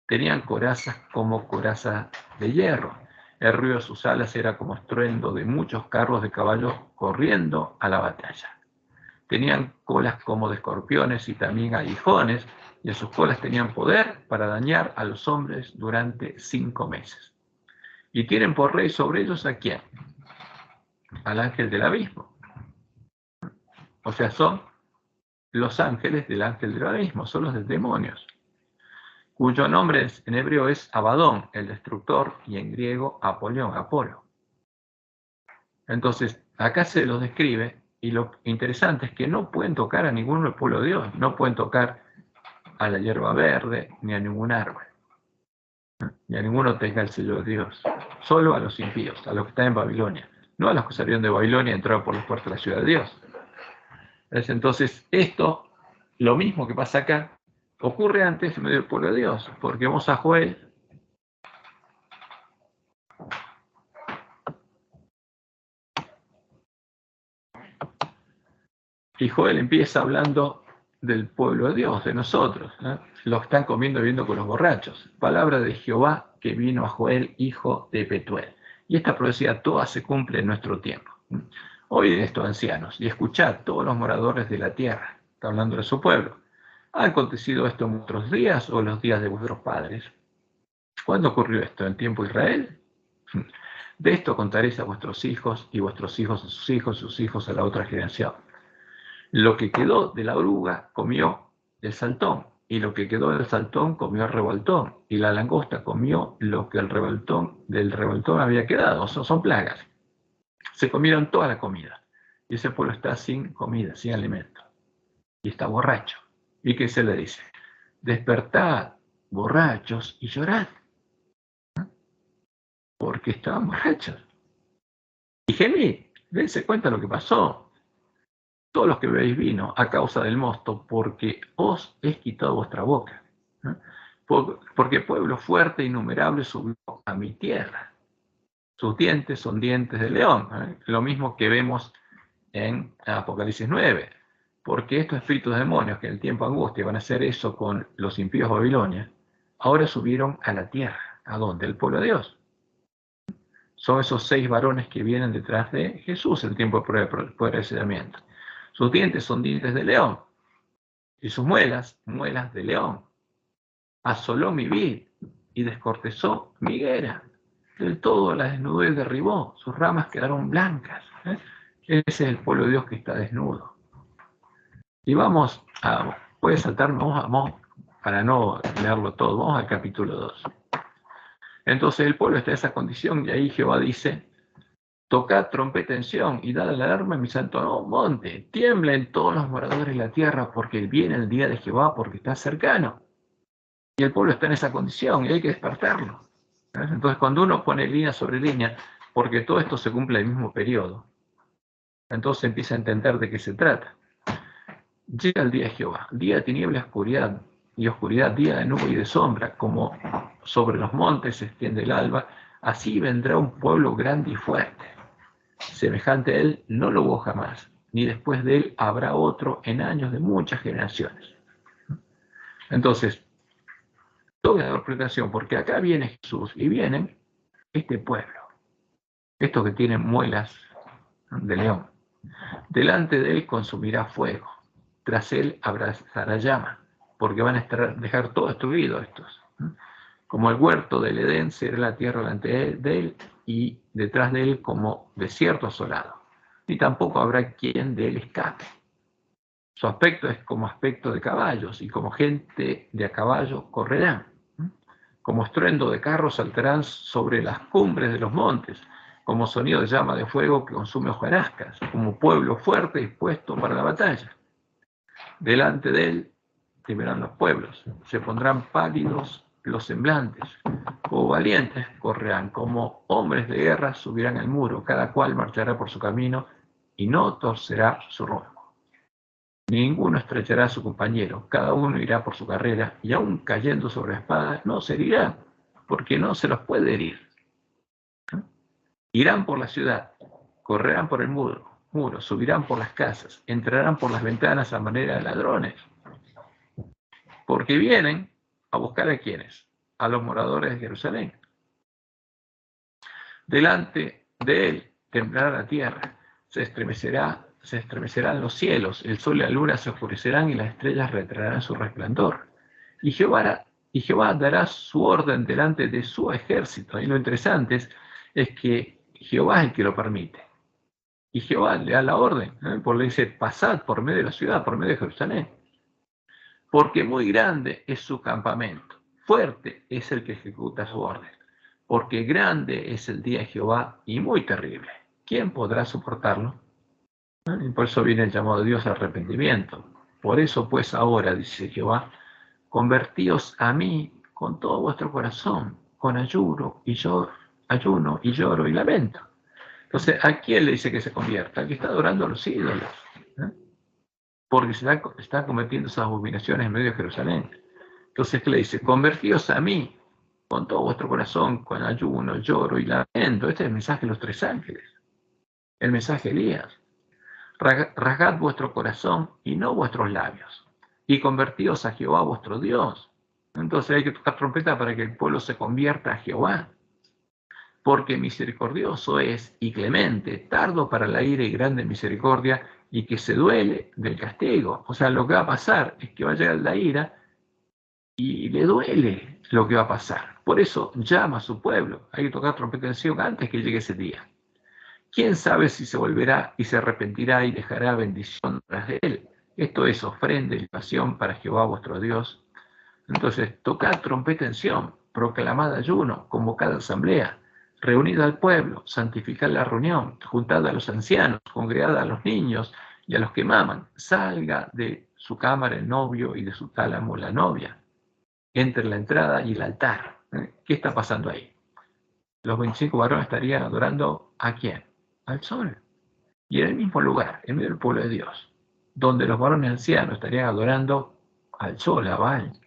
Tenían corazas como corazas de hierro. El ruido de sus alas era como estruendo de muchos carros de caballos corriendo a la batalla. Tenían colas como de escorpiones y también aguijones, y en sus colas tenían poder para dañar a los hombres durante 5 meses. Y tienen por rey sobre ellos ¿a quién? Al ángel del abismo. O sea, son los ángeles del ángel del abismo, son los demonios, cuyo nombre en hebreo es Abadón, el destructor, y en griego Apolión, Apolo. Entonces, acá se los describe, y lo interesante es que no pueden tocar a ninguno del pueblo de Dios, no pueden tocar a la hierba verde, ni a ningún árbol, ni a ninguno tenga el sello de Dios, solo a los impíos, a los que están en Babilonia, no a los que salieron de Babilonia y entraron por las puertas de la ciudad de Dios. Entonces, esto, lo mismo que pasa acá, ocurre antes en medio del pueblo de Dios, porque vamos a Joel. Y Joel empieza hablando del pueblo de Dios, de nosotros. Lo están comiendo y bebiendo con los borrachos. Palabra de Jehová que vino a Joel, hijo de Petuel. Y esta profecía toda se cumple en nuestro tiempo. Oíd esto, ancianos, y escuchad todos los moradores de la tierra. Está hablando de su pueblo. ¿Ha acontecido esto en vuestros días o en los días de vuestros padres? ¿Cuándo ocurrió esto? ¿En tiempo de Israel? De esto contaréis a vuestros hijos y vuestros hijos a sus hijos a la otra generación. Lo que quedó de la oruga comió el saltón, y lo que quedó del saltón comió el revoltón, y la langosta comió lo que del revoltón había quedado. Son plagas. Se comieron toda la comida, y ese pueblo está sin comida, sin alimento, y está borracho. ¿Y qué se le dice? Despertad, borrachos, y llorad, porque estaban borrachos. Y gemid, dense cuenta lo que pasó. Todos los que bebéis vino a causa del mosto, porque os he quitado vuestra boca. Porque pueblo fuerte e innumerable subió a mi tierra. Sus dientes son dientes de león. Lo mismo que vemos en Apocalipsis 9. Porque estos espíritus demonios que en el tiempo de angustia van a hacer eso con los impíos de Babilonia, ahora subieron a la tierra. ¿A dónde? El pueblo de Dios. Son esos 6 varones que vienen detrás de Jesús en el tiempo de poder de sellamiento. Sus dientes son dientes de león, y sus muelas, muelas de león. Asoló mi vid y descortezó mi higuera. Del todo la desnudó y derribó, sus ramas quedaron blancas. Ese es el pueblo de Dios que está desnudo. Y puede saltarnos, vamos, para no leerlo todo, vamos al capítulo 2. Entonces el pueblo está en esa condición, y ahí Jehová dice: tocad trompeta en Sión y dad la alarma en mi santo monte. Tiemblen todos los moradores de la tierra, porque viene el día de Jehová, porque está cercano. Y el pueblo está en esa condición y hay que despertarlo. Entonces, cuando uno pone línea sobre línea, porque todo esto se cumple en el mismo periodo, entonces empieza a entender de qué se trata. Llega el día de Jehová, día de tiniebla y oscuridad, día de nube y de sombra, como sobre los montes se extiende el alba, así vendrá un pueblo grande y fuerte. Semejante a él no lo hubo jamás, ni después de él habrá otro en años de muchas generaciones. Entonces, toda la interpretación, porque acá viene Jesús y viene este pueblo, estos que tienen muelas de león. Delante de él consumirá fuego, tras él abrazará llama, porque van a dejar todo destruido estos. Como el huerto del Edén será la tierra delante de él, y detrás de él como desierto asolado. Y tampoco habrá quien de él escape. Su aspecto es como aspecto de caballos, y como gente de a caballo correrán. Como estruendo de carros saltarán sobre las cumbres de los montes, como sonido de llama de fuego que consume hojarascas, como pueblo fuerte dispuesto para la batalla. Delante de él temerán los pueblos, se pondrán pálidos los semblantes, como valientes correrán, como hombres de guerra subirán al muro, cada cual marchará por su camino y no torcerá su rumbo. Ninguno estrechará a su compañero, cada uno irá por su carrera, y aun cayendo sobre espadas no se herirán, porque no se los puede herir. Irán por la ciudad, correrán por el muro, subirán por las casas, entrarán por las ventanas a manera de ladrones, porque vienen a buscar a quienes, a los moradores de Jerusalén. Delante de él temblará la tierra, se estremecerán los cielos, el sol y la luna se oscurecerán y las estrellas retraerán su resplandor. Y Jehová dará su orden delante de su ejército. Y lo interesante es que Jehová es el que lo permite. Y Jehová le da la orden, porque le dice: pasad por medio de la ciudad, por medio de Jerusalén. Porque muy grande es su campamento, fuerte es el que ejecuta su orden. Porque grande es el día de Jehová y muy terrible. ¿Quién podrá soportarlo? Y por eso viene el llamado de Dios al arrepentimiento. Por eso pues ahora, dice Jehová, convertíos a mí con todo vuestro corazón, con ayuno y lloro y lamento. Entonces, ¿a quién le dice que se convierta? Al que está adorando a los ídolos, porque se están cometiendo esas abominaciones en medio de Jerusalén. Entonces, ¿qué le dice? Convertíos a mí con todo vuestro corazón, con ayuno, lloro y lamento. Este es el mensaje de los 3 ángeles, el mensaje de Elías. Rasgad vuestro corazón y no vuestros labios, y convertíos a Jehová vuestro Dios. Entonces hay que tocar trompeta para que el pueblo se convierta a Jehová, porque misericordioso es y clemente, tardo para la ira y grande misericordia, y que se duele del castigo. O sea, lo que va a pasar es que va a llegar la ira y le duele lo que va a pasar. Por eso llama a su pueblo. Hay que tocar trompeta en Sion antes que llegue ese día. ¿Quién sabe si se volverá y se arrepentirá y dejará bendición tras de él? Esto es ofrenda y pasión para Jehová vuestro Dios. Entonces, tocad trompeta en Sion, proclamad ayuno, convocad asamblea, reunid al pueblo, santificad la reunión, juntad a los ancianos, congregad a los niños y a los que maman. Salga de su cámara el novio y de su tálamo la novia. Entre la entrada y el altar. ¿Qué está pasando ahí? Los 25 varones estarían adorando ¿a quién? Al sol. Y en el mismo lugar, en medio del pueblo de Dios, donde los varones ancianos estarían adorando al sol, a Baal.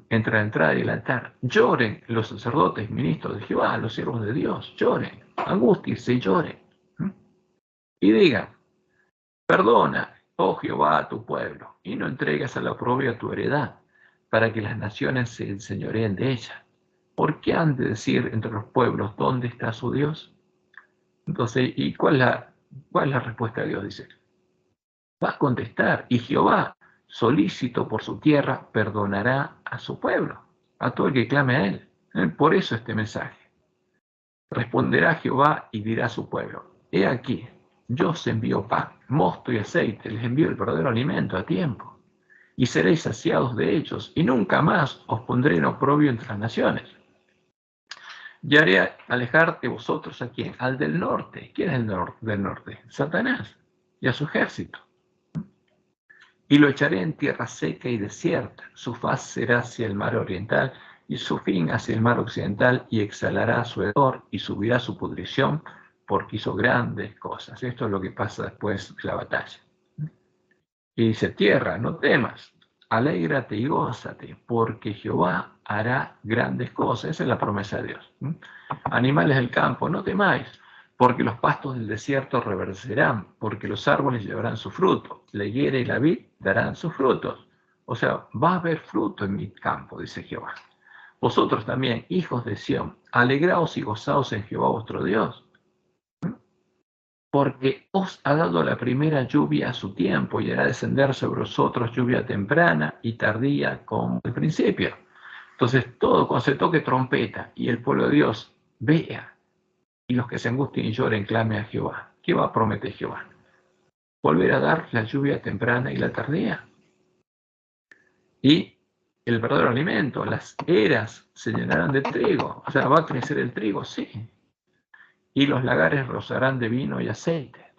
Entre la entrada y el altar, lloren los sacerdotes, ministros de Jehová, los siervos de Dios, lloren, angústiense y lloren. Y digan, perdona, oh Jehová, a tu pueblo, y no entregas a la oprobio a tu heredad, para que las naciones se enseñoreen de ella. ¿Por qué han de decir entre los pueblos, ¿dónde está su Dios? Entonces, ¿y cuál es la respuesta de Dios? Dice, va a contestar, y Jehová, solícito por su tierra, perdonará a su pueblo, a todo el que clame a él. Por eso este mensaje. Responderá Jehová y dirá a su pueblo, he aquí, yo os envío pan, mosto y aceite, les envío el verdadero alimento a tiempo, y seréis saciados de ellos, y nunca más os pondré en oprobio entre las naciones. Y haré alejar de vosotros a quién, al del norte. ¿Quién es el del norte? Satanás y a su ejército. Y lo echaré en tierra seca y desierta. Su faz será hacia el mar oriental y su fin hacia el mar occidental, y exhalará su hedor y subirá su pudrición, porque hizo grandes cosas. Esto es lo que pasa después de la batalla. Y dice, tierra, no temas, alégrate y gózate, porque Jehová hará grandes cosas. Esa es la promesa de Dios. Animales del campo, no temáis, porque los pastos del desierto reverdecerán, porque los árboles llevarán su fruto, la higuera y la vid darán sus frutos. O sea, va a haber fruto en mi campo, dice Jehová. Vosotros también, hijos de Sión, alegraos y gozaos en Jehová vuestro Dios, porque os ha dado la primera lluvia a su tiempo, y hará descender sobre vosotros lluvia temprana y tardía como al principio. Entonces, todo cuando se toque trompeta y el pueblo de Dios vea, y los que se angustien y lloren, clame a Jehová. ¿Qué va a prometer Jehová? Volver a dar la lluvia temprana y la tardía. Y el verdadero alimento, las eras se llenarán de trigo. O sea, va a crecer el trigo, sí. Y los lagares rozarán de vino y aceite.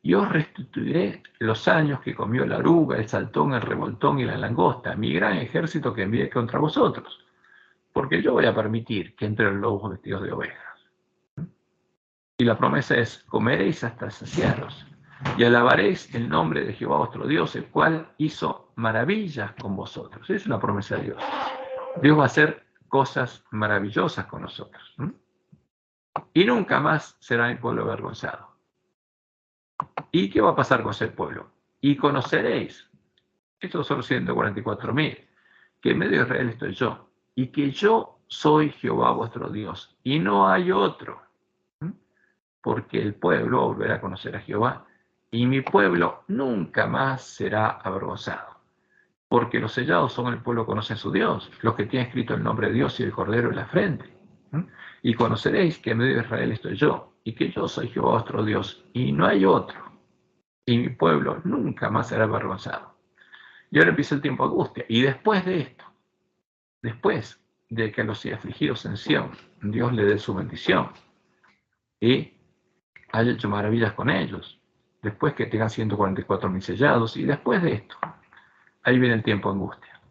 Y os restituiré los años que comió la oruga, el saltón, el revoltón y la langosta, mi gran ejército que envié contra vosotros. Porque yo voy a permitir que entren los lobos vestidos de ovejas. Y la promesa es, comeréis hasta saciaros, y alabaréis el nombre de Jehová vuestro Dios, el cual hizo maravillas con vosotros. Esa es la promesa de Dios. Dios va a hacer cosas maravillosas con nosotros. Y nunca más será el pueblo avergonzado. ¿Y qué va a pasar con ese pueblo? Y conoceréis, estos son los 144.000, que en medio de Israel estoy yo, y que yo soy Jehová vuestro Dios, y no hay otro. Porque el pueblo volverá a conocer a Jehová, y mi pueblo nunca más será avergonzado. Porque los sellados son el pueblo que conoce a su Dios, los que tienen escrito el nombre de Dios y el Cordero en la frente. Y conoceréis que en medio de Israel estoy yo, y que yo soy Jehová vuestro Dios, y no hay otro. Y mi pueblo nunca más será avergonzado. Y ahora empieza el tiempo de angustia. Y después de esto, después de que a los afligidos en Sión, Dios le dé su bendición, y haya hecho maravillas con ellos, después que tengan 144.000 sellados, y después de esto, ahí viene el tiempo de angustia.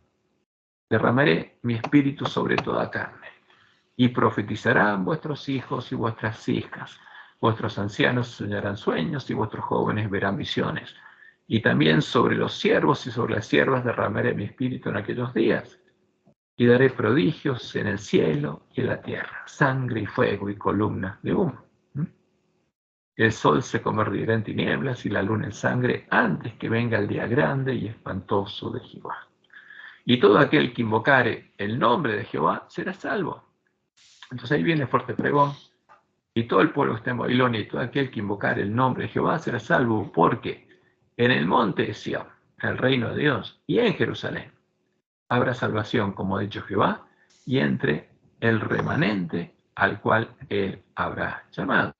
Derramaré mi espíritu sobre toda carne, y profetizarán vuestros hijos y vuestras hijas, vuestros ancianos soñarán sueños, y vuestros jóvenes verán visiones, y también sobre los siervos y sobre las siervas derramaré mi espíritu en aquellos días, y daré prodigios en el cielo y en la tierra, sangre y fuego y columnas de humo. El sol se convertirá en tinieblas y la luna en sangre antes que venga el día grande y espantoso de Jehová. Y todo aquel que invocare el nombre de Jehová será salvo. Entonces ahí viene el fuerte pregón Y todo el pueblo que está en Babilonia y todo aquel que invocar el nombre de Jehová será salvo, porque en el monte de Sión, el reino de Dios, y en Jerusalén habrá salvación, como ha dicho Jehová, y entre el remanente al cual él habrá llamado.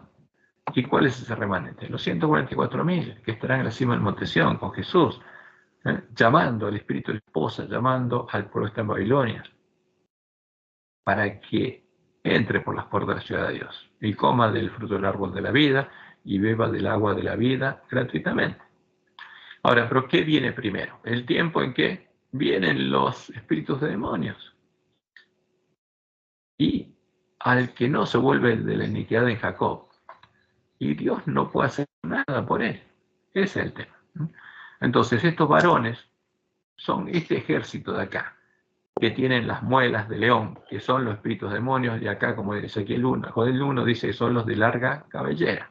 ¿Y cuál es ese remanente? Los 144.000 que estarán en la cima del monte Sión con Jesús, llamando al espíritu de la esposa, llamando al pueblo que está en Babilonia, para que entre por las puertas de la ciudad de Dios y coma del fruto del árbol de la vida y beba del agua de la vida gratuitamente. Ahora, ¿pero qué viene primero? El tiempo en que vienen los espíritus de demonios. Y al que no se vuelve de la iniquidad en Jacob, y Dios no puede hacer nada por él. Ese es el tema. Entonces, estos varones son este ejército de acá, que tienen las muelas de león, que son los espíritus demonios, y acá, como dice Ezequiel 1, Joel 1 dice que son los de larga cabellera.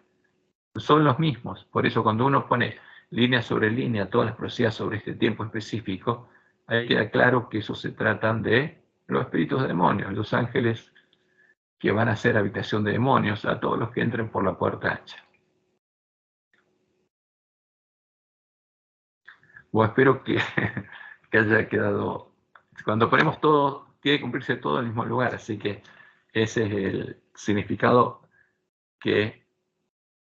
Son los mismos. Por eso, cuando uno pone línea sobre línea todas las profecías sobre este tiempo específico, ahí queda claro que eso se tratan de los espíritus de demonios, los ángeles que van a ser habitación de demonios a todos los que entren por la puerta ancha. Bueno, espero que haya quedado. Cuando ponemos todo, tiene que cumplirse todo en el mismo lugar, así que ese es el significado que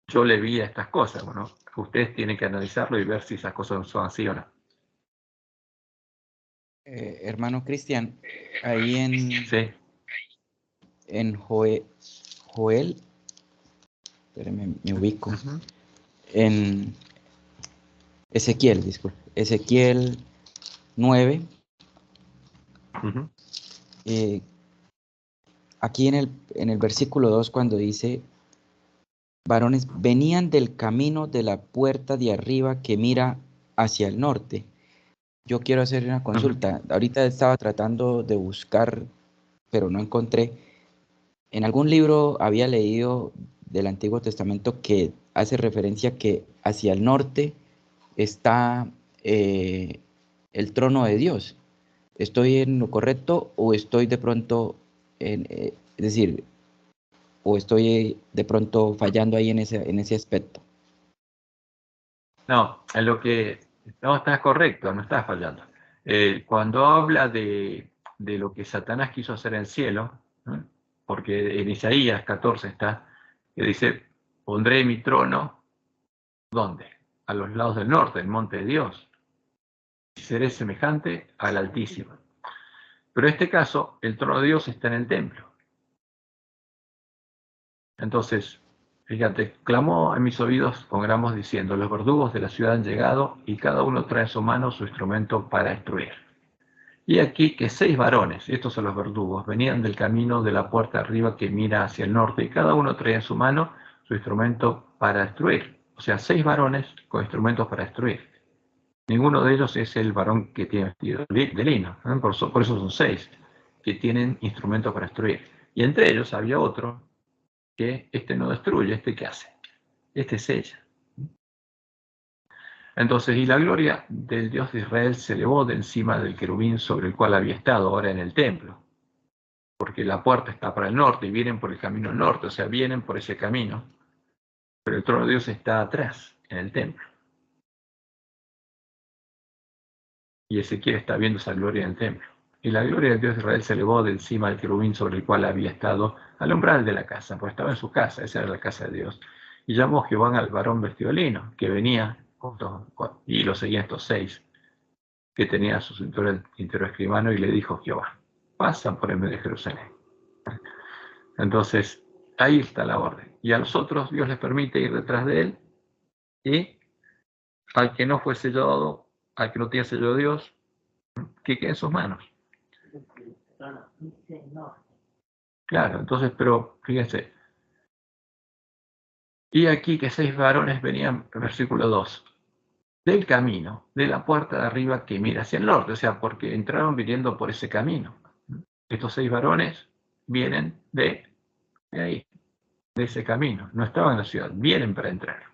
yo le vi a estas cosas. Bueno, ustedes tienen que analizarlo y ver si esas cosas son así o no. Hermano Cristian, ahí Sí. en Joel, espérame, me ubico, en Ezequiel, disculpe, Ezequiel 9, aquí en el versículo 2, cuando dice, varones venían del camino de la puerta de arriba que mira hacia el norte. Yo quiero hacer una consulta. Ahorita estaba tratando de buscar, pero no encontré. En algún libro había leído del Antiguo Testamento que hace referencia que hacia el norte está el trono de Dios. ¿Estoy en lo correcto o estoy de pronto, es decir, o estoy de pronto fallando ahí en ese aspecto? No, en lo que no estás correcto, no estás fallando. Cuando habla de lo que Satanás quiso hacer en el cielo, ¿no? Porque en Isaías 14 está, que dice, pondré mi trono, ¿dónde? A los lados del norte, el monte de Dios. Y seré semejante al Altísimo. Pero en este caso, el trono de Dios está en el templo. Entonces, fíjate, clamó a mis oídos con gran voz diciendo, los verdugos de la ciudad han llegado y cada uno trae en su mano su instrumento para destruir. Y aquí que 6 varones, estos son los verdugos, venían del camino de la puerta arriba que mira hacia el norte y cada uno traía en su mano su instrumento para destruir. O sea, 6 varones con instrumentos para destruir. Ninguno de ellos es el varón que tiene vestido de lino, ¿no? Por eso son 6 que tienen instrumentos para destruir. Y entre ellos había otro que este no destruye, este que hace. Este es ella. Entonces, y la gloria del Dios de Israel se elevó de encima del querubín sobre el cual había estado ahora en el templo, porque la puerta está para el norte y vienen por el camino norte, o sea, vienen por ese camino, pero el trono de Dios está atrás, en el templo. Y Ezequiel está viendo esa gloria en el templo. Y la gloria del Dios de Israel se elevó de encima del querubín sobre el cual había estado al umbral de la casa, porque estaba en su casa, esa era la casa de Dios. Y llamó Jehová al varón vestido de lino, que venía y lo seguían estos 6, que tenía su cinturón interior escribano, y le dijo Jehová, pasa por en medio de Jerusalén. Entonces, ahí está la orden. Y a los otros Dios les permite ir detrás de él, y al que no fue sellado, al que no tiene sello de Dios, que quede en sus manos. Claro, entonces, pero fíjense, y aquí que 6 varones venían, versículo 2, del camino, de la puerta de arriba que mira hacia el norte, o sea, porque entraron viniendo por ese camino. Estos 6 varones vienen de ahí, de ese camino, no estaban en la ciudad, vienen para entrar.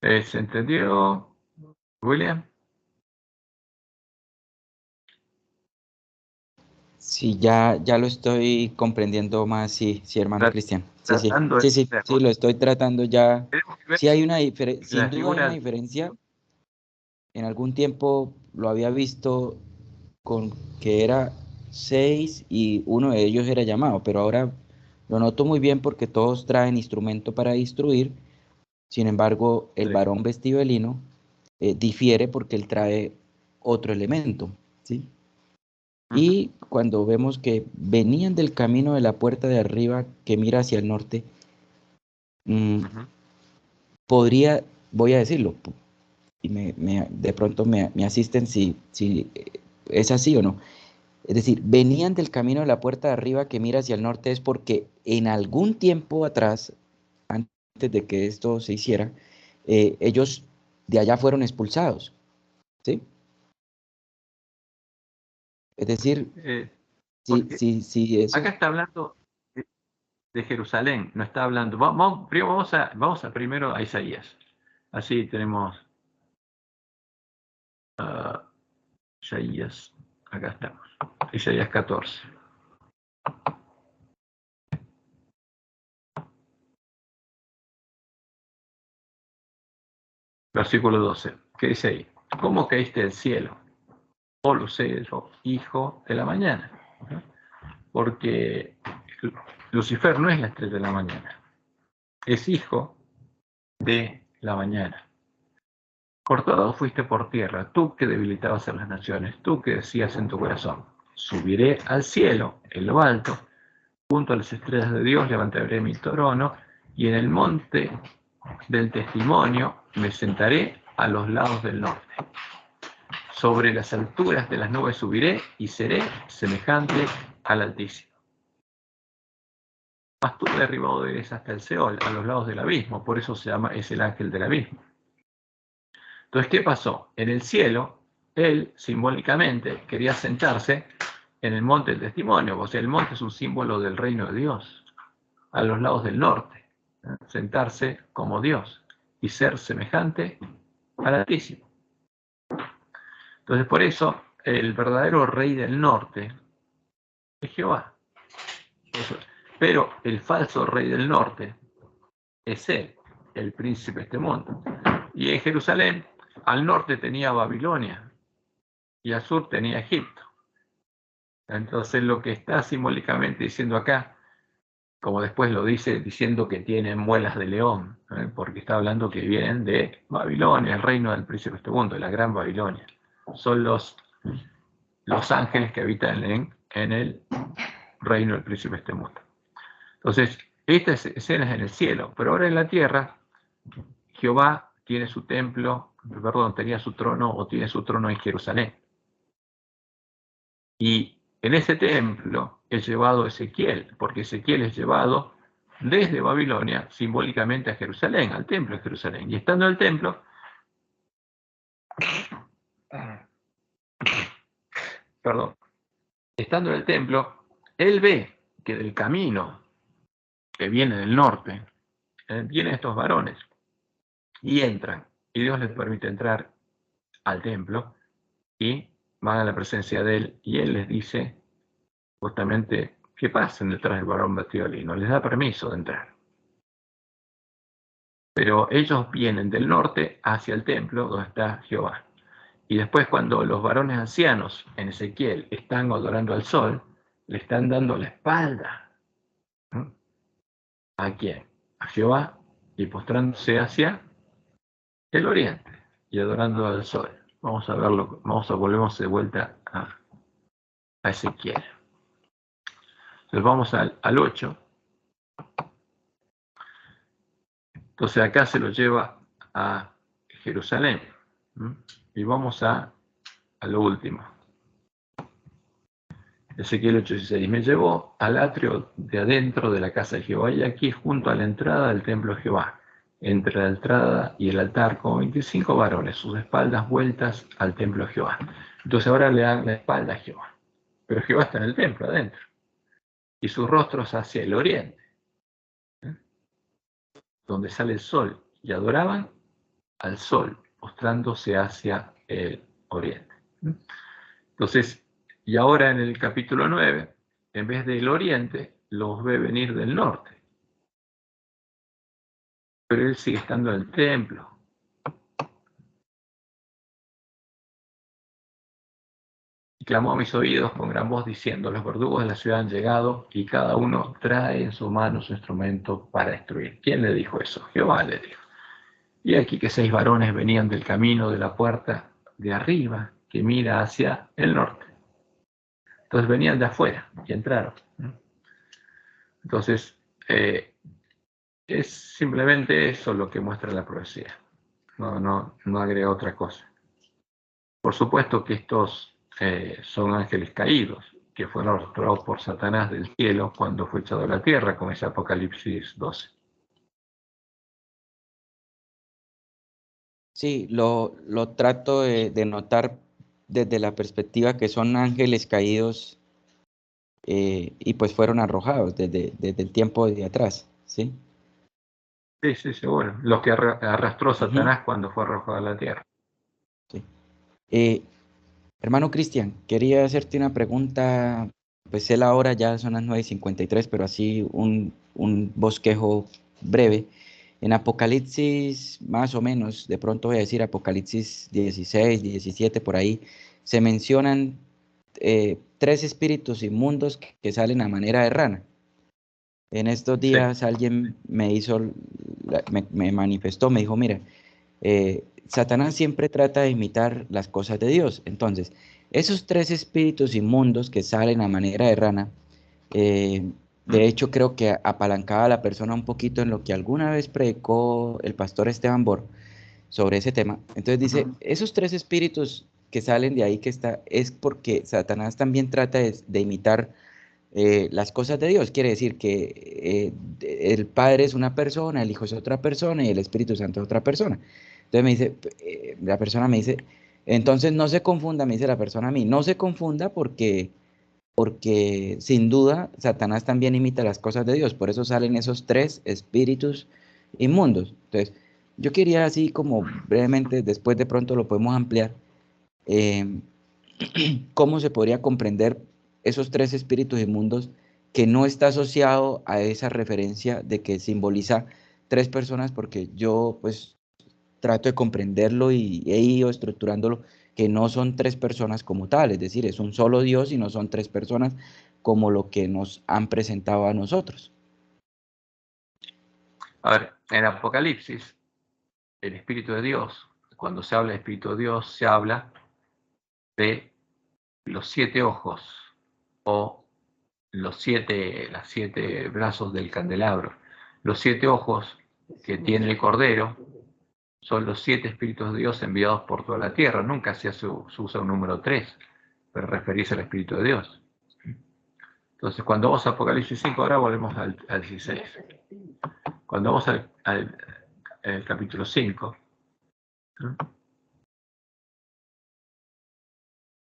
¿Se entendió, William? Sí, ya lo estoy comprendiendo más, sí, sí, hermano Cristian. Sí, sí, Tratando de sí, sí, entender. sí, lo estoy tratando ya. Tenemos que ver Sí hay una diferencia, sin la duda hay una figura. diferencia. En algún tiempo lo había visto con que era 6 y uno de ellos era llamado, pero ahora lo noto muy bien porque todos traen instrumento para instruir. Sin embargo, el Sí. varón vestido de lino difiere porque él trae otro elemento, ¿sí? Ujú, Y cuando vemos que venían del camino de la puerta de arriba que mira hacia el norte, mm, ujú. podría, voy a decirlo, y de pronto me asisten si es así o no. Es decir, venían del camino de la puerta de arriba que mira hacia el norte es porque en algún tiempo atrás, antes de que esto se hiciera, ellos de allá fueron expulsados, ¿sí? Es decir, Eh, porque si acá eso, está hablando de Jerusalén, no está hablando. Primero vamos a primero a Isaías. Así tenemos Isaías. Acá estamos. Isaías 14. Versículo 12. ¿Qué dice ahí? ¿Cómo caíste del cielo, oh lucero, hijo de la mañana? Porque Lucifer no es la estrella de la mañana, es hijo de la mañana. Cortado fuiste por tierra, tú que debilitabas a las naciones, tú que decías en tu corazón, subiré al cielo, en lo alto, junto a las estrellas de Dios levantaré mi trono, y en el monte del testimonio me sentaré a los lados del norte. Sobre las alturas de las nubes subiré y seré semejante al Altísimo. Mas tú derribado eres hasta el Seol, a los lados del abismo, por eso se llama, es el ángel del abismo. Entonces, ¿qué pasó? En el cielo, él simbólicamente quería sentarse en el monte del testimonio, o sea, el monte es un símbolo del reino de Dios, a los lados del norte, sentarse como Dios y ser semejante al Altísimo. Entonces, por eso, el verdadero rey del norte es Jehová. Pero el falso rey del norte es él, el príncipe de este mundo. Y en Jerusalén, al norte tenía Babilonia y al sur tenía Egipto. Entonces lo que está simbólicamente diciendo acá, como después lo dice, diciendo que tienen muelas de león, porque está hablando que vienen de Babilonia, el reino del príncipe de este mundo, de la gran Babilonia. Son los ángeles que habitan en el reino del príncipe de este mundo. Entonces, esta escena es en el cielo, pero ahora en la tierra, Jehová tiene su templo, perdón, tenía su trono o tiene su trono en Jerusalén. Y en ese templo es llevado Ezequiel, porque Ezequiel es llevado desde Babilonia simbólicamente a Jerusalén, al templo de Jerusalén. Y estando en el templo, perdón, estando en el templo, él ve que del camino que viene del norte, vienen estos varones y entran. Y Dios les permite entrar al templo y van a la presencia de él y él les dice justamente que pasen detrás del varón vestido de lino, les da permiso de entrar. Pero ellos vienen del norte hacia el templo donde está Jehová. Y después cuando los varones ancianos en Ezequiel están adorando al sol, le están dando la espalda. ¿No? ¿A quién? A Jehová, y postrándose hacia el oriente y adorando al sol. Vamos a verlo, volvemos de vuelta a Ezequiel. Entonces vamos al 8. Entonces acá se lo lleva a Jerusalén. Y vamos a lo último. Ezequiel 8:16. Me llevó al atrio de adentro de la casa de Jehová y aquí junto a la entrada del templo de Jehová, entre la entrada y el altar, como 25 varones, sus espaldas vueltas al templo de Jehová. Entonces ahora le dan la espalda a Jehová. Pero Jehová está en el templo adentro. Y sus rostros hacia el oriente, donde sale el sol. Y adoraban al sol, postrándose hacia el oriente. Entonces, Y ahora en el capítulo 9, en vez del oriente, los ve venir del norte. Pero él sigue estando en el templo. Y clamó a mis oídos con gran voz diciendo, los verdugos de la ciudad han llegado y cada uno trae en su mano su instrumento para destruir. ¿Quién le dijo eso? Jehová le dijo. Y aquí que 6 varones venían del camino de la puerta de arriba que mira hacia el norte. Entonces venían de afuera y entraron. Entonces, es simplemente eso lo que muestra la profecía. No agrega otra cosa. Por supuesto que estos son ángeles caídos, que fueron arrojados por Satanás del cielo cuando fue echado a la tierra, como dice Apocalipsis 12. Sí, lo trato de notar desde la perspectiva que son ángeles caídos y pues fueron arrojados desde el tiempo de atrás, ¿sí? Sí, bueno, lo que arrastró Satanás cuando fue arrojado a la tierra. Sí. Hermano Cristian, quería hacerte una pregunta, pues él ahora ya son las 9:53, pero así un bosquejo breve. En Apocalipsis, más o menos, de pronto voy a decir Apocalipsis 16, 17, por ahí, se mencionan 3 espíritus inmundos que salen a manera de rana. En estos días alguien me manifestó, me dijo, mira, Satanás siempre trata de imitar las cosas de Dios. Entonces, esos 3 espíritus inmundos que salen a manera de rana, de hecho creo que apalancaba a la persona un poquito en lo que alguna vez predicó el pastor Esteban Bor sobre ese tema. Entonces dice, esos 3 espíritus que salen de ahí es porque Satanás también trata de imitar las cosas de Dios. Quiere decir que el Padre es una persona, el Hijo es otra persona y el Espíritu Santo es otra persona. Entonces me dice, la persona me dice, entonces no se confunda, me dice la persona a mí, no se confunda porque sin duda Satanás también imita las cosas de Dios, por eso salen esos 3 espíritus inmundos. Entonces, yo quería así como brevemente, después de pronto lo podemos ampliar, eh, cómo se podría comprender esos 3 espíritus inmundos que no está asociado a esa referencia de que simboliza 3 personas, porque yo pues trato de comprenderlo y he ido estructurándolo que no son 3 personas como tal, es decir, es un solo Dios y no son 3 personas como lo que nos han presentado a nosotros. A ver, en Apocalipsis, el Espíritu de Dios, cuando se habla de Espíritu de Dios, se habla de los 7 ojos o las 7 brazos del candelabro. Los 7 ojos que tiene el Cordero son los 7 Espíritus de Dios enviados por toda la tierra. Nunca se usa un número 3 para referirse al Espíritu de Dios. Entonces, cuando vamos a Apocalipsis 5, ahora volvemos al 16. Cuando vamos al capítulo 5, ¿no?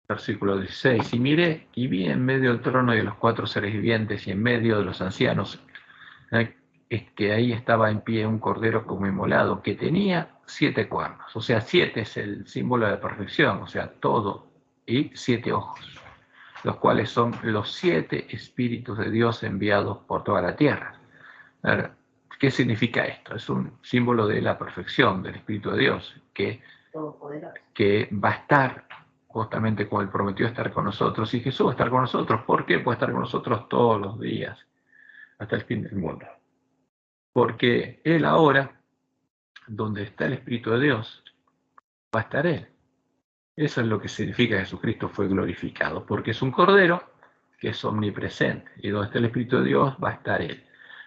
Versículo 16, y miré y vi en medio del trono y de los 4 seres vivientes y en medio de los ancianos, es que ahí estaba en pie un cordero como inmolado que tenía 7 cuernos, o sea, 7 es el símbolo de la perfección, o sea, todo, y 7 ojos, los cuales son los 7 espíritus de Dios enviados por toda la tierra. Ahora, ¿qué significa esto? Es un símbolo de la perfección del Espíritu de Dios, que va a estar justamente como Él prometió estar con nosotros, y Jesús va a estar con nosotros. ¿Por qué puede estar con nosotros todos los días hasta el fin del mundo? Porque Él ahora, donde está el Espíritu de Dios, va a estar Él. Eso es lo que significa que Jesucristo fue glorificado, porque es un Cordero que es omnipresente, y donde está el Espíritu de Dios va a estar Él.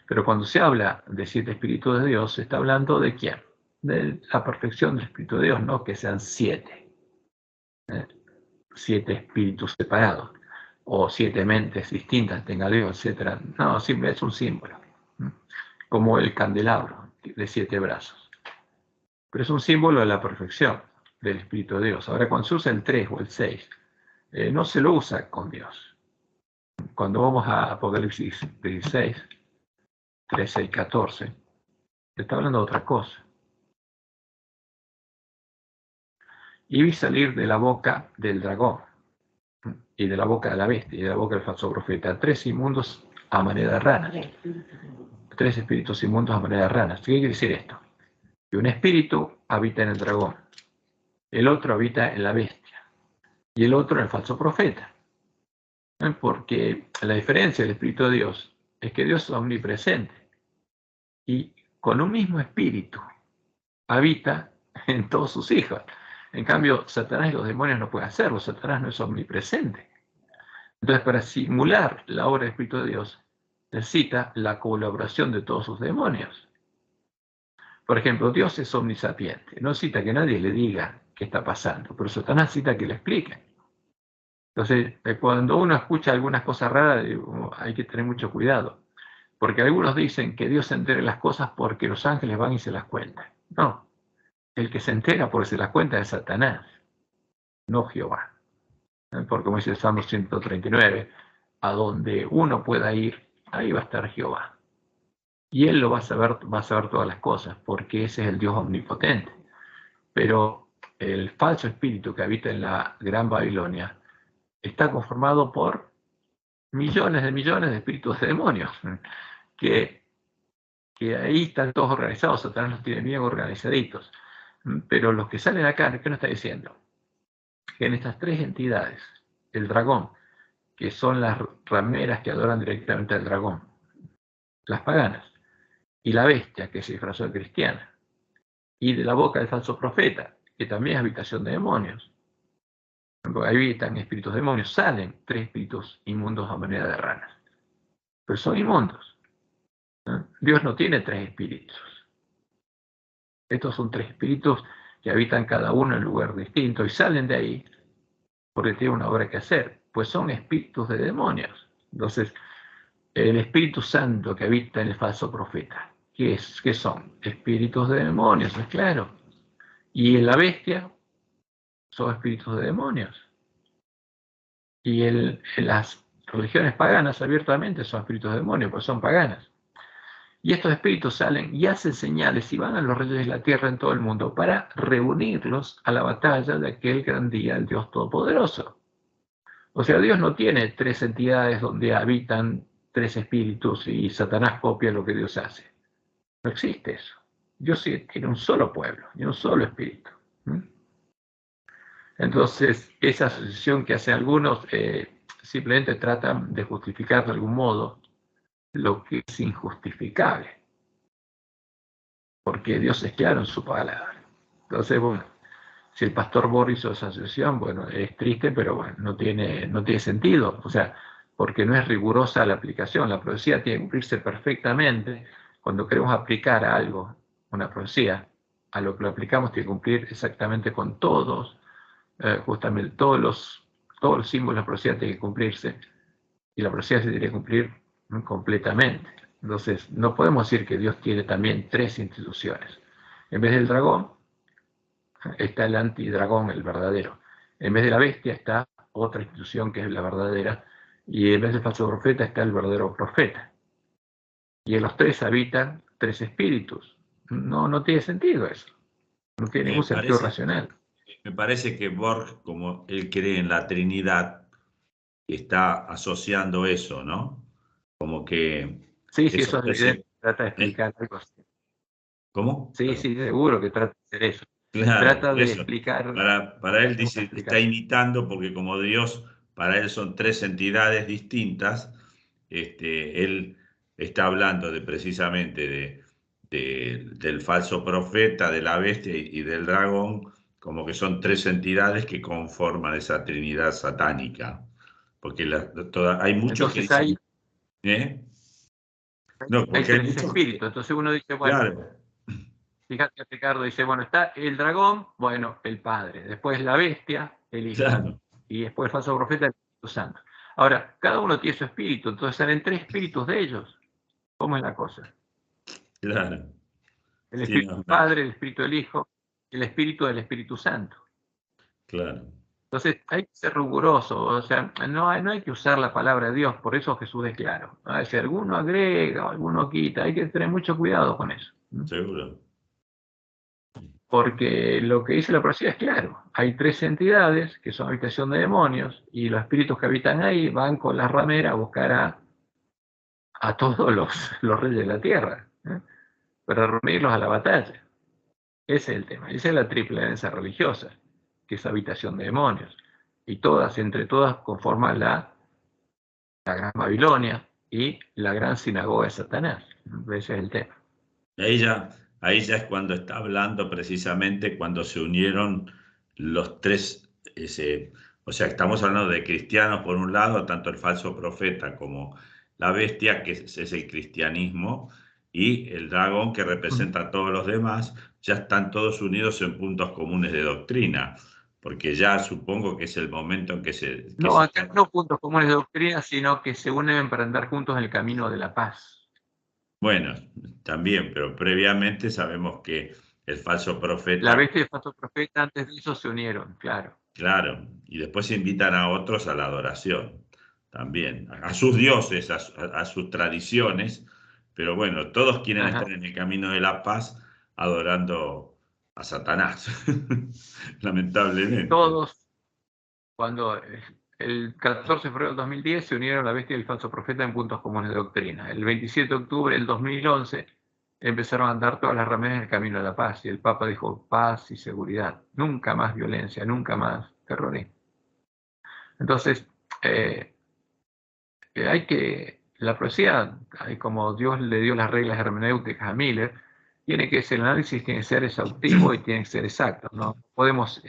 Pero cuando se habla de 7 Espíritus de Dios, se está hablando de ¿quién? De la perfección del Espíritu de Dios, no que sean 7. 7 espíritus separados, o 7 mentes distintas tenga Dios, etc. No, simple es un símbolo, como el candelabro de 7 brazos. Pero es un símbolo de la perfección del Espíritu de Dios. Ahora, cuando se usa el 3 o el 6, no se lo usa con Dios. Cuando vamos a Apocalipsis 16, 13 y 14, se está hablando de otra cosa. Y vi salir de la boca del dragón. y de la boca de la bestia y de la boca del falso profeta. 3 inmundos a manera de ranas. 3 espíritus inmundos a manera de ranas. ¿Qué quiere decir esto? Que un espíritu habita en el dragón, el otro habita en la bestia y el otro en el falso profeta. Porque la diferencia del Espíritu de Dios es que Dios es omnipresente y con un mismo espíritu habita en todos sus hijos. En cambio, Satanás y los demonios no pueden hacerlo. Satanás no es omnipresente. Entonces, para simular la obra del Espíritu de Dios, necesita la colaboración de todos sus demonios. Por ejemplo, Dios es omnisapiente. No necesita que nadie le diga qué está pasando, pero Satanás necesita que le explique. Entonces, cuando uno escucha algunas cosas raras, hay que tener mucho cuidado. Porque algunos dicen que Dios se entera de las cosas porque los ángeles van y se las cuentan. No, el que se entera porque se las cuenta es Satanás, no Jehová. Porque como dice el Salmo 139, a donde uno pueda ir, ahí va a estar Jehová. Y él lo va a saber todas las cosas, porque ese es el Dios omnipotente. Pero el falso espíritu que habita en la Gran Babilonia está conformado por millones de espíritus de demonios, que ahí están todos organizados. Satanás los tiene bien organizaditos. Pero los que salen acá, ¿qué nos está diciendo? Que en estas 3 entidades, el dragón, que son las rameras que adoran directamente al dragón, las paganas, y la bestia, que se disfrazó de cristiana, y de la boca del falso profeta, que también es habitación de demonios, porque habitan espíritus demonios, salen 3 espíritus inmundos a manera de ranas, pero son inmundos. Dios no tiene 3 espíritus. Estos son 3 espíritus que habitan cada uno en un lugar distinto y salen de ahí porque tienen una obra que hacer, pues son espíritus de demonios. Entonces, el Espíritu Santo que habita en el falso profeta, ¿qué son? Espíritus de demonios, es claro. Y en la bestia son espíritus de demonios. Y en las religiones paganas abiertamente son espíritus de demonios, pues son paganas. Y estos espíritus salen y hacen señales y van a los reyes de la tierra en todo el mundo para reunirlos a la batalla de aquel gran día, el Dios Todopoderoso. O sea, Dios no tiene 3 entidades donde habitan 3 espíritus y Satanás copia lo que Dios hace. No existe eso. Dios tiene un solo pueblo y un solo espíritu. Entonces, esa asociación que hacen algunos simplemente tratan de justificar de algún modo lo que es injustificable. Porque Dios es claro en su palabra. Entonces, bueno, si el pastor Boris hizo esa asociación, bueno, es triste, pero bueno, no tiene sentido. O sea, porque no es rigurosa la aplicación. La profecía tiene que cumplirse perfectamente. Cuando queremos aplicar a algo, una profecía, a lo que lo aplicamos tiene que cumplir exactamente con todos, justamente todos los símbolos de la profecía tienen que cumplirse, y la profecía se tiene que cumplir completamente. Entonces, no podemos decir que Dios tiene también 3 instituciones. En vez del dragón, está el antidragón, el verdadero. En vez de la bestia está otra institución que es la verdadera, y en vez del falso profeta está el verdadero profeta. Y en los 3 habitan 3 espíritus. No tiene sentido eso. No tiene ningún sentido racional. Me parece que Borg, como él cree en la Trinidad, está asociando eso, ¿no? Como que... Sí, eso es evidente. Trata de explicar algo así. ¿Cómo? Sí, Perdón. sí, seguro que trata de hacer eso. Claro, trata de eso. explicar. Para él dice, está imitando, porque como Dios, para él son 3 entidades distintas, él está hablando precisamente del falso profeta, de la bestia y del dragón, como que son 3 entidades que conforman esa trinidad satánica. Porque hay muchos que dicen... No, hay porque hay 3 muchos... espíritus. Entonces uno dice, bueno, Claro. fíjate, Ricardo dice, bueno, está el dragón, bueno, el Padre. Después la bestia, el Hijo. Claro. Y después el falso profeta, el Espíritu Santo. Ahora, cada uno tiene su espíritu, entonces salen 3 espíritus de ellos. ¿Cómo es la cosa? Claro. El Espíritu del Padre, el Espíritu del Hijo, el Espíritu del Espíritu Santo. Claro. Entonces hay que ser riguroso, o sea, no hay que usar la palabra de Dios, por eso Jesús es claro. Si alguno agrega, alguno quita, hay que tener mucho cuidado con eso. Seguro. Porque lo que dice la profecía es claro, hay tres entidades que son habitación de demonios y los espíritus que habitan ahí van con la ramera a buscar a todos los reyes de la tierra, ¿eh? Para reunirlos a la batalla. Ese es el tema, esa es la triple alianza religiosa, que es habitación de demonios. Y todas, entre todas, conforman la Gran Babilonia y la gran sinagoga de Satanás. Ese es el tema. Ahí ya, ahí ya es cuando está hablando precisamente cuando se unieron los tres, o sea, estamos hablando de cristianos por un lado, tanto el falso profeta como la bestia, que es el cristianismo, y el dragón que representa a todos los demás, ya están todos unidos en puntos comunes de doctrina, porque ya supongo que es el momento en que No, acá no puntos comunes de doctrina, sino que se unen para andar juntos en el camino de la paz. Bueno, también, pero previamente sabemos que el falso profeta. La bestia y el falso profeta antes de eso se unieron, claro. Claro, y después invitan a otros a la adoración, también, a sus dioses, a sus tradiciones, pero bueno, todos quieren Ajá. estar en el camino de la paz adorando a Satanás, lamentablemente. Todos, cuando el 14 de febrero del 2010 se unieron la bestia y el falso profeta en puntos comunes de doctrina. El 27 de octubre del 2011 empezaron a andar todas las ramas en el camino de la paz y el Papa dijo paz y seguridad, nunca más violencia, nunca más terrorismo. Entonces, la profecía, como Dios le dio las reglas hermenéuticas a Miller, el análisis tiene que ser exhaustivo y tiene que ser exacto. No podemos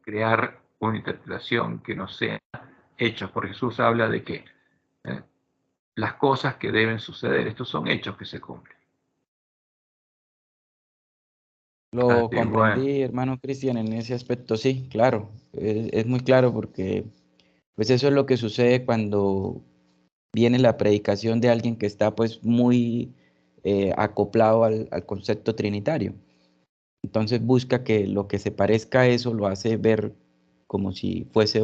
crear una interpretación que no sea hechos, porque Jesús habla de que las cosas que deben suceder, estos son hechos que se cumplen. Lo comprendí, hermano Cristian, en ese aspecto, sí, claro, es muy claro porque pues eso es lo que sucede cuando viene la predicación de alguien que está pues muy acoplado al concepto trinitario. Entonces busca que lo que se parezca a eso lo hace ver como si fuese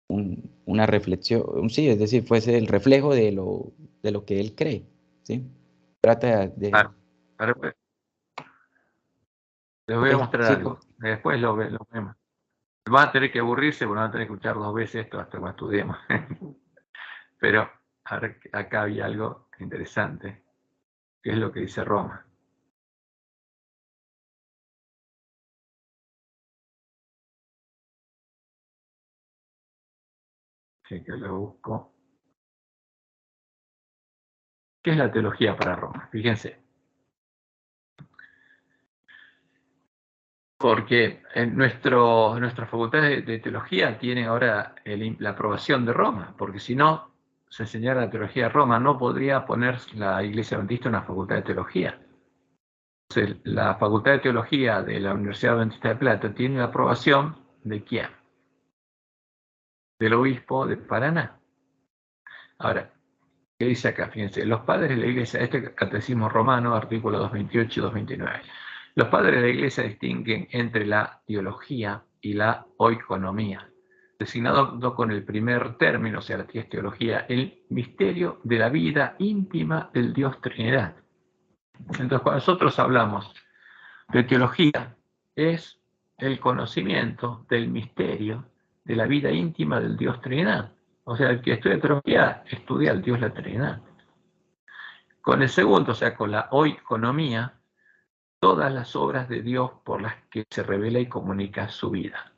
una reflexión, sí, es decir, fuese el reflejo de lo que él cree, ¿sí? Trata de... Pues, les voy a Okay, mostrar sí, algo, después lo vemos. Van a tener que aburrirse, porque van a tener que escuchar 2 veces esto hasta que estudiemos. Pero acá había algo interesante, que es lo que dice Roma. Así que lo busco. ¿Qué es la teología para Roma? Fíjense. Porque en nuestra facultad de teología tiene ahora la aprobación de Roma, porque si no se enseñara la teología de Roma, no podría poner la Iglesia Adventista en una facultad de teología. Entonces, la facultad de teología de la Universidad Adventista de Plata tiene la aprobación ¿de quién? Del obispo de Paraná. Ahora, ¿qué dice acá? Fíjense, los padres de la Iglesia, este catecismo romano, artículo 228 y 229. Los padres de la Iglesia distinguen entre la teología y la oikonomía, designado con el primer término, o sea, la teología, el misterio de la vida íntima del Dios Trinidad. Entonces, cuando nosotros hablamos de teología, es el conocimiento del misterio de la vida íntima del Dios Trinidad. O sea, el que estudia teología estudia al Dios la Trinidad. Con el segundo, o sea, con la oikonomía, todas las obras de Dios por las que se revela y comunica su vida.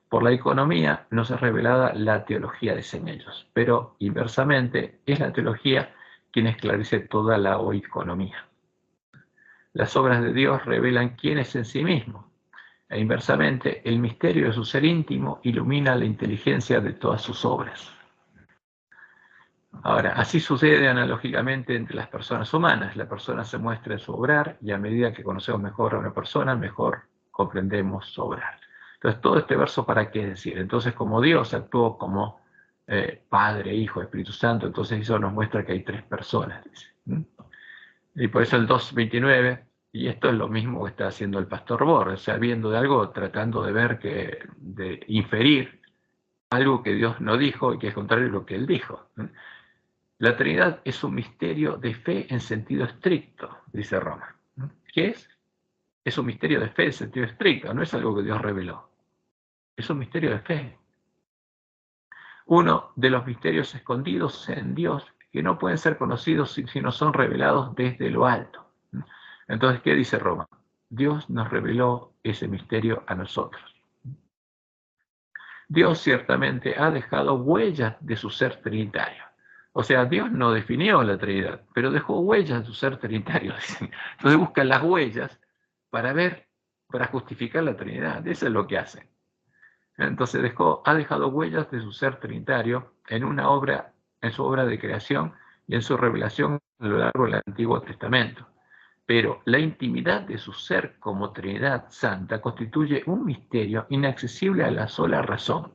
Por la economía no se revelada la teología de ellos, pero inversamente es la teología quien esclarece toda la oikonomía. Las obras de Dios revelan quién es en sí mismo, e inversamente el misterio de su ser íntimo ilumina la inteligencia de todas sus obras. Ahora, así sucede analógicamente entre las personas humanas. La persona se muestra en su obrar y a medida que conocemos mejor a una persona, mejor comprendemos su obrar. Entonces, todo este verso, ¿para qué decir? Entonces, como Dios actuó como Padre, Hijo, Espíritu Santo, entonces eso nos muestra que hay 3 personas, dice. Y por eso el 2.29, y esto es lo mismo que está haciendo el pastor Borges, o sea, viendo de algo, tratando de ver, de inferir algo que Dios no dijo y que es contrario a lo que Él dijo. La Trinidad es un misterio de fe en sentido estricto, dice Roma. ¿Qué es? es un misterio de fe en sentido estricto, no es algo que Dios reveló. Es un misterio de fe. Uno de los misterios escondidos en Dios que no pueden ser conocidos si no son revelados desde lo alto. Entonces, ¿qué dice Roma? Dios nos reveló ese misterio a nosotros. Dios ciertamente ha dejado huellas de su ser trinitario. O sea, Dios no definió la Trinidad, pero dejó huellas de su ser trinitario. Entonces buscan las huellas para ver, para justificar la Trinidad. Eso es lo que hacen. Entonces ha dejado huellas de su ser trinitario en una obra, en su obra de creación y en su revelación a lo largo del Antiguo Testamento. Pero la intimidad de su ser como Trinidad Santa constituye un misterio inaccesible a la sola razón.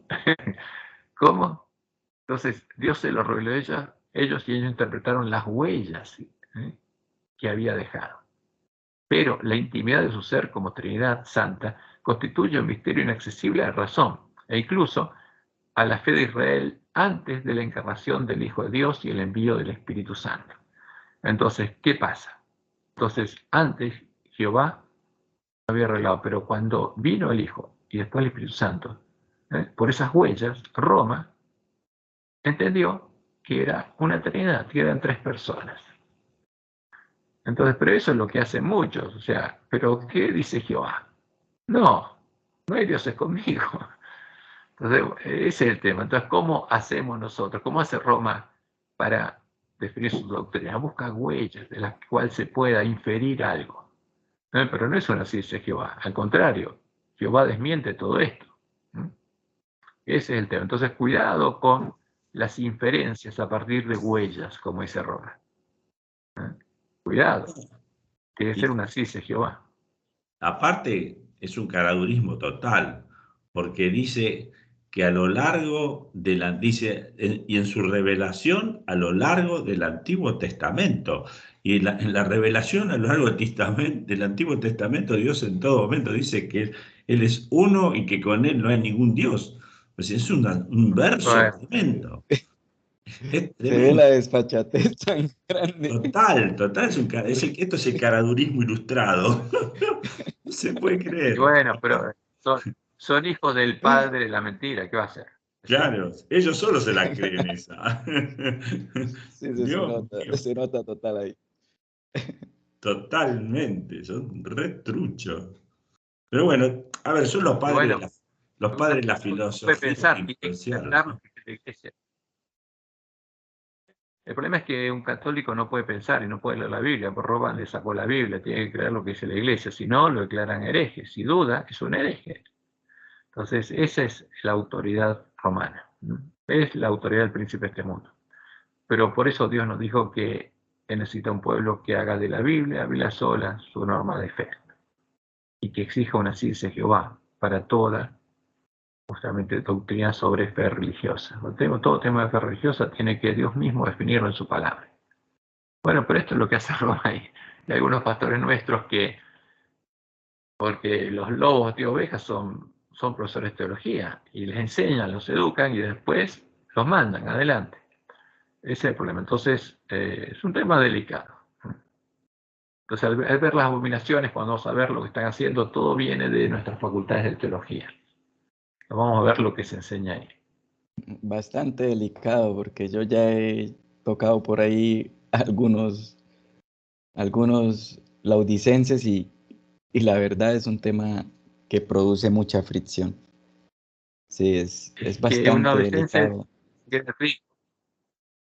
¿Cómo? Entonces Dios se lo reveló a ellos y ellos interpretaron las huellas que había dejado. Pero la intimidad de su ser como Trinidad Santa constituye un misterio inaccesible a la razón e incluso a la fe de Israel antes de la encarnación del Hijo de Dios y el envío del Espíritu Santo. Entonces, ¿qué pasa? Entonces, antes Jehová había revelado, pero cuando vino el Hijo y después el Espíritu Santo, por esas huellas, Roma entendió que era una Trinidad, que eran tres personas. Entonces, pero eso es lo que hacen muchos, o sea, ¿pero qué dice Jehová? No hay dioses conmigo. Entonces, ese es el tema. Entonces, ¿cómo hacemos nosotros? ¿Cómo hace Roma para definir su doctrina? Busca huellas de las cuales se pueda inferir algo. Pero no es una ciencia de Jehová. Al contrario, Jehová desmiente todo esto. Ese es el tema. Entonces, cuidado con las inferencias a partir de huellas, como dice Roma. Cuidado. Tiene que ser una ciencia de Jehová. Aparte, es un caradurismo total, porque dice que a lo largo de y en su revelación a lo largo del Antiguo Testamento, y en la revelación a lo largo del Antiguo Testamento, Dios en todo momento dice que Él es uno y que con Él no hay ningún Dios. Pues es un verso tremendo. Se ve la desfachatez tan grande. Total, esto es el caradurismo ilustrado. No se puede creer. Y bueno, pero son hijos del padre de la mentira, ¿qué va a hacer? Claro, ellos solo se la creen esa. Sí, Dios mío. se nota total ahí. Totalmente, son re truchos. Pero bueno, a ver, son los padres, Bueno, los padres de la puede filosofía pensar, tiene que influenciaron. pensar lo que dice la iglesia. El problema es que un católico no puede pensar y no puede leer la Biblia, por Roma le sacó la Biblia, tiene que creer lo que dice la iglesia, si no, lo declaran hereje, si duda, es un hereje. Entonces, esa es la autoridad romana, es la autoridad del príncipe de este mundo. Pero por eso Dios nos dijo que necesita un pueblo que haga de la Biblia sola, su norma de fe, y que exija una ciencia de Jehová para toda, justamente, doctrina sobre fe religiosa. Todo tema de fe religiosa tiene que Dios mismo definirlo en su palabra. Bueno, pero esto es lo que hace Roma ahí. Hay algunos pastores nuestros que, porque los lobos de ovejas son profesores de teología, y les enseñan, los educan y después los mandan adelante. Ese es el problema. Entonces, es un tema delicado. Entonces, al ver las abominaciones, cuando vamos a ver lo que están haciendo, todo viene de nuestras facultades de teología. Vamos a ver lo que se enseña ahí. Bastante delicado, porque yo ya he tocado por ahí algunos laudicenses y la verdad es un tema que produce mucha fricción. Sí, es Que un bastante delicado. que es rico.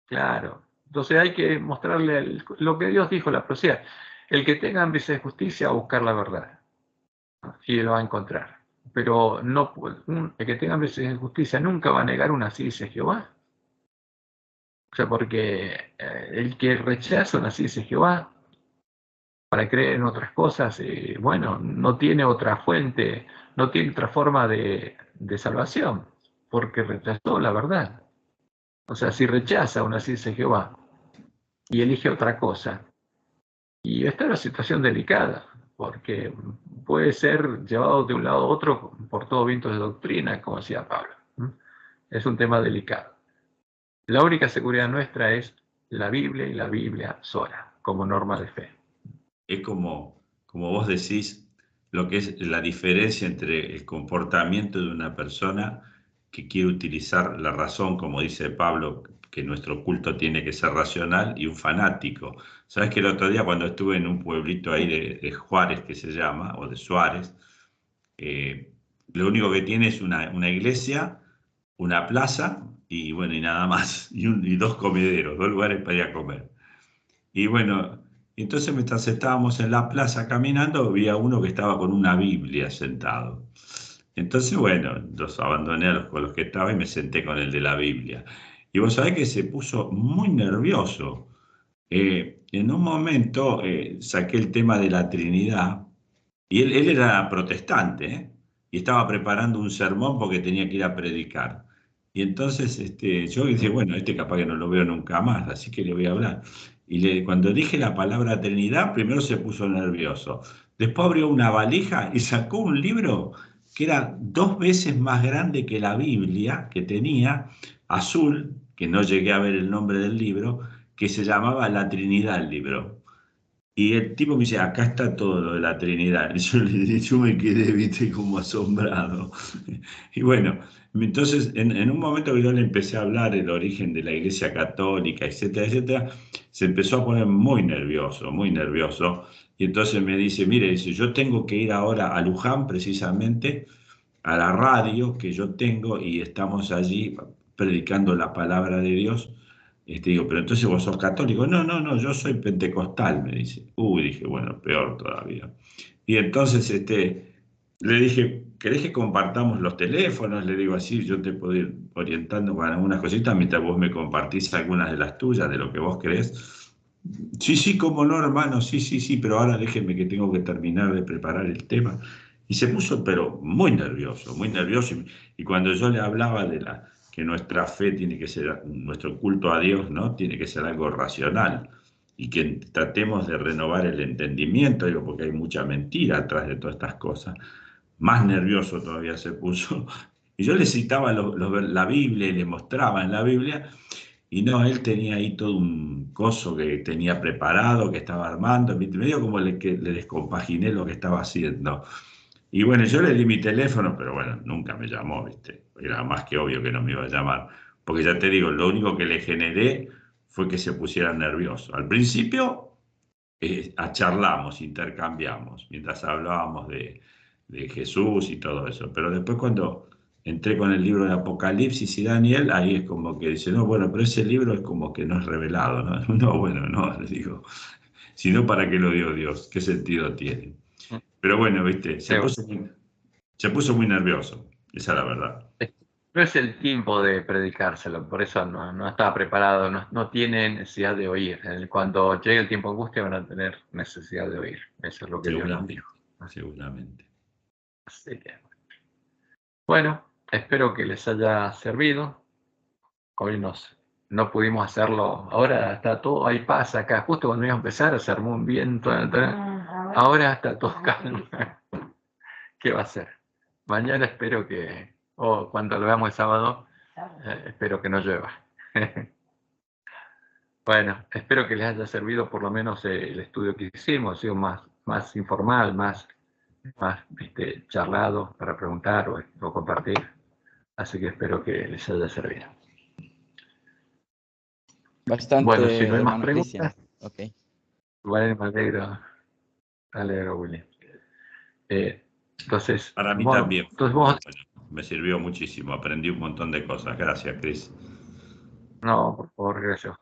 Claro. Entonces hay que mostrarle lo que Dios dijo, la profecía. El que tenga hambre de justicia va a buscar la verdad. Y lo va a encontrar. Pero no, el que tenga hambre de justicia nunca va a negar una ciencia de Jehová. O sea, porque el que rechaza una ciencia de Jehová para creer en otras cosas, bueno, no tiene otra fuente, no tiene otra forma de salvación, porque rechazó la verdad. O sea, si rechaza una ciencia de Jehová y elige otra cosa, y está en una situación delicada, porque puede ser llevado de un lado a otro por todo viento de doctrina, como decía Pablo. Es un tema delicado. La única seguridad nuestra es la Biblia y la Biblia sola, como norma de fe. Es como vos decís, lo que es la diferencia entre el comportamiento de una persona que quiere utilizar la razón, como dice Pablo, que nuestro culto tiene que ser racional, y un fanático. Sabes que el otro día cuando estuve en un pueblito ahí de Juárez, que se llama, o de Suárez, lo único que tiene es una iglesia, una plaza y bueno, y nada más, y dos comederos, dos lugares para ir a comer. Y bueno, entonces mientras estábamos en la plaza caminando, había uno que estaba con una Biblia sentado. Entonces, bueno, los abandoné con los que estaba y me senté con el de la Biblia. Y vos sabés que se puso muy nervioso. En un momento saqué el tema de la Trinidad y él era protestante, ¿eh? Y estaba preparando un sermón porque tenía que ir a predicar. Y entonces yo dije, bueno, capaz que no lo veo nunca más, así que le voy a hablar. Y cuando dije la palabra Trinidad, primero se puso nervioso. Después abrió una valija y sacó un libro que era 2 veces más grande que la Biblia que tenía, azul, que no llegué a ver el nombre del libro, que se llamaba La Trinidad el libro. Y el tipo me dice, acá está todo lo de la Trinidad. Y yo me quedé, viste, como asombrado. Y bueno, entonces en un momento que yo le empecé a hablar del origen de la Iglesia Católica, etcétera, etcétera, se empezó a poner muy nervioso, muy nervioso. Y entonces me dice, mire, dice, yo tengo que ir ahora a Luján precisamente, a la radio que yo tengo, y estamos allí predicando la palabra de Dios. Digo, pero entonces vos sos católico. No, no, no, yo soy pentecostal, me dice. Uy, dije, bueno, peor todavía. Y entonces le dije, ¿querés que compartamos los teléfonos? Le digo así, yo te puedo ir orientando con algunas cositas mientras vos me compartís algunas de las tuyas, de lo que vos querés. Sí, sí, cómo no, hermano, sí, sí, sí, pero ahora déjenme que tengo que terminar de preparar el tema. Y se puso, pero muy nervioso, muy nervioso. Y cuando yo le hablaba que nuestra fe tiene que ser, nuestro culto a Dios, ¿no? Tiene que ser algo racional y que tratemos de renovar el entendimiento, digo, porque hay mucha mentira atrás de todas estas cosas. Más nervioso todavía se puso. Y yo le citaba la Biblia y le mostraba en la Biblia, y no, él tenía ahí todo un coso que tenía preparado, que estaba armando, medio como que le descompaginé lo que estaba haciendo. Y bueno, yo le di mi teléfono, pero bueno, nunca me llamó, ¿viste? Era más que obvio que no me iba a llamar. Porque ya te digo, lo único que le generé fue que se pusiera nervioso. Al principio, charlamos, intercambiamos, mientras hablábamos de Jesús y todo eso. Pero después cuando entré con el libro de Apocalipsis y Daniel, ahí es como que dice, no, bueno, pero ese libro es como que no es revelado, ¿no? No, bueno, no, le digo, sino para qué lo dio Dios, qué sentido tiene. Pero bueno, viste, se puso muy nervioso, esa es la verdad. No es el tiempo de predicárselo, por eso no está preparado, no tiene necesidad de oír. Cuando llegue el tiempo de angustia van a tener necesidad de oír. Eso es lo que Dios nos dijo. Seguramente. Así que, bueno, espero que les haya servido. Hoy no pudimos hacerlo. Ahora está todo, hay paz acá. Justo cuando íbamos a empezar se armó un viento. Ahora está todo calmo. ¿Qué va a ser? Mañana espero que, o cuando lo veamos el sábado, espero que no llueva. Bueno, espero que les haya servido por lo menos el estudio que hicimos, ha sido más informal, más charlado para preguntar o compartir. Así que espero que les haya servido. Bastante, bueno, si no hay más hermano preguntas, Cristian. Okay. Bueno, me alegro, Willy. Entonces, para mí bueno, también. Entonces vos, bueno, me sirvió muchísimo, aprendí un montón de cosas. Gracias, Cris. no, por favor, gracias.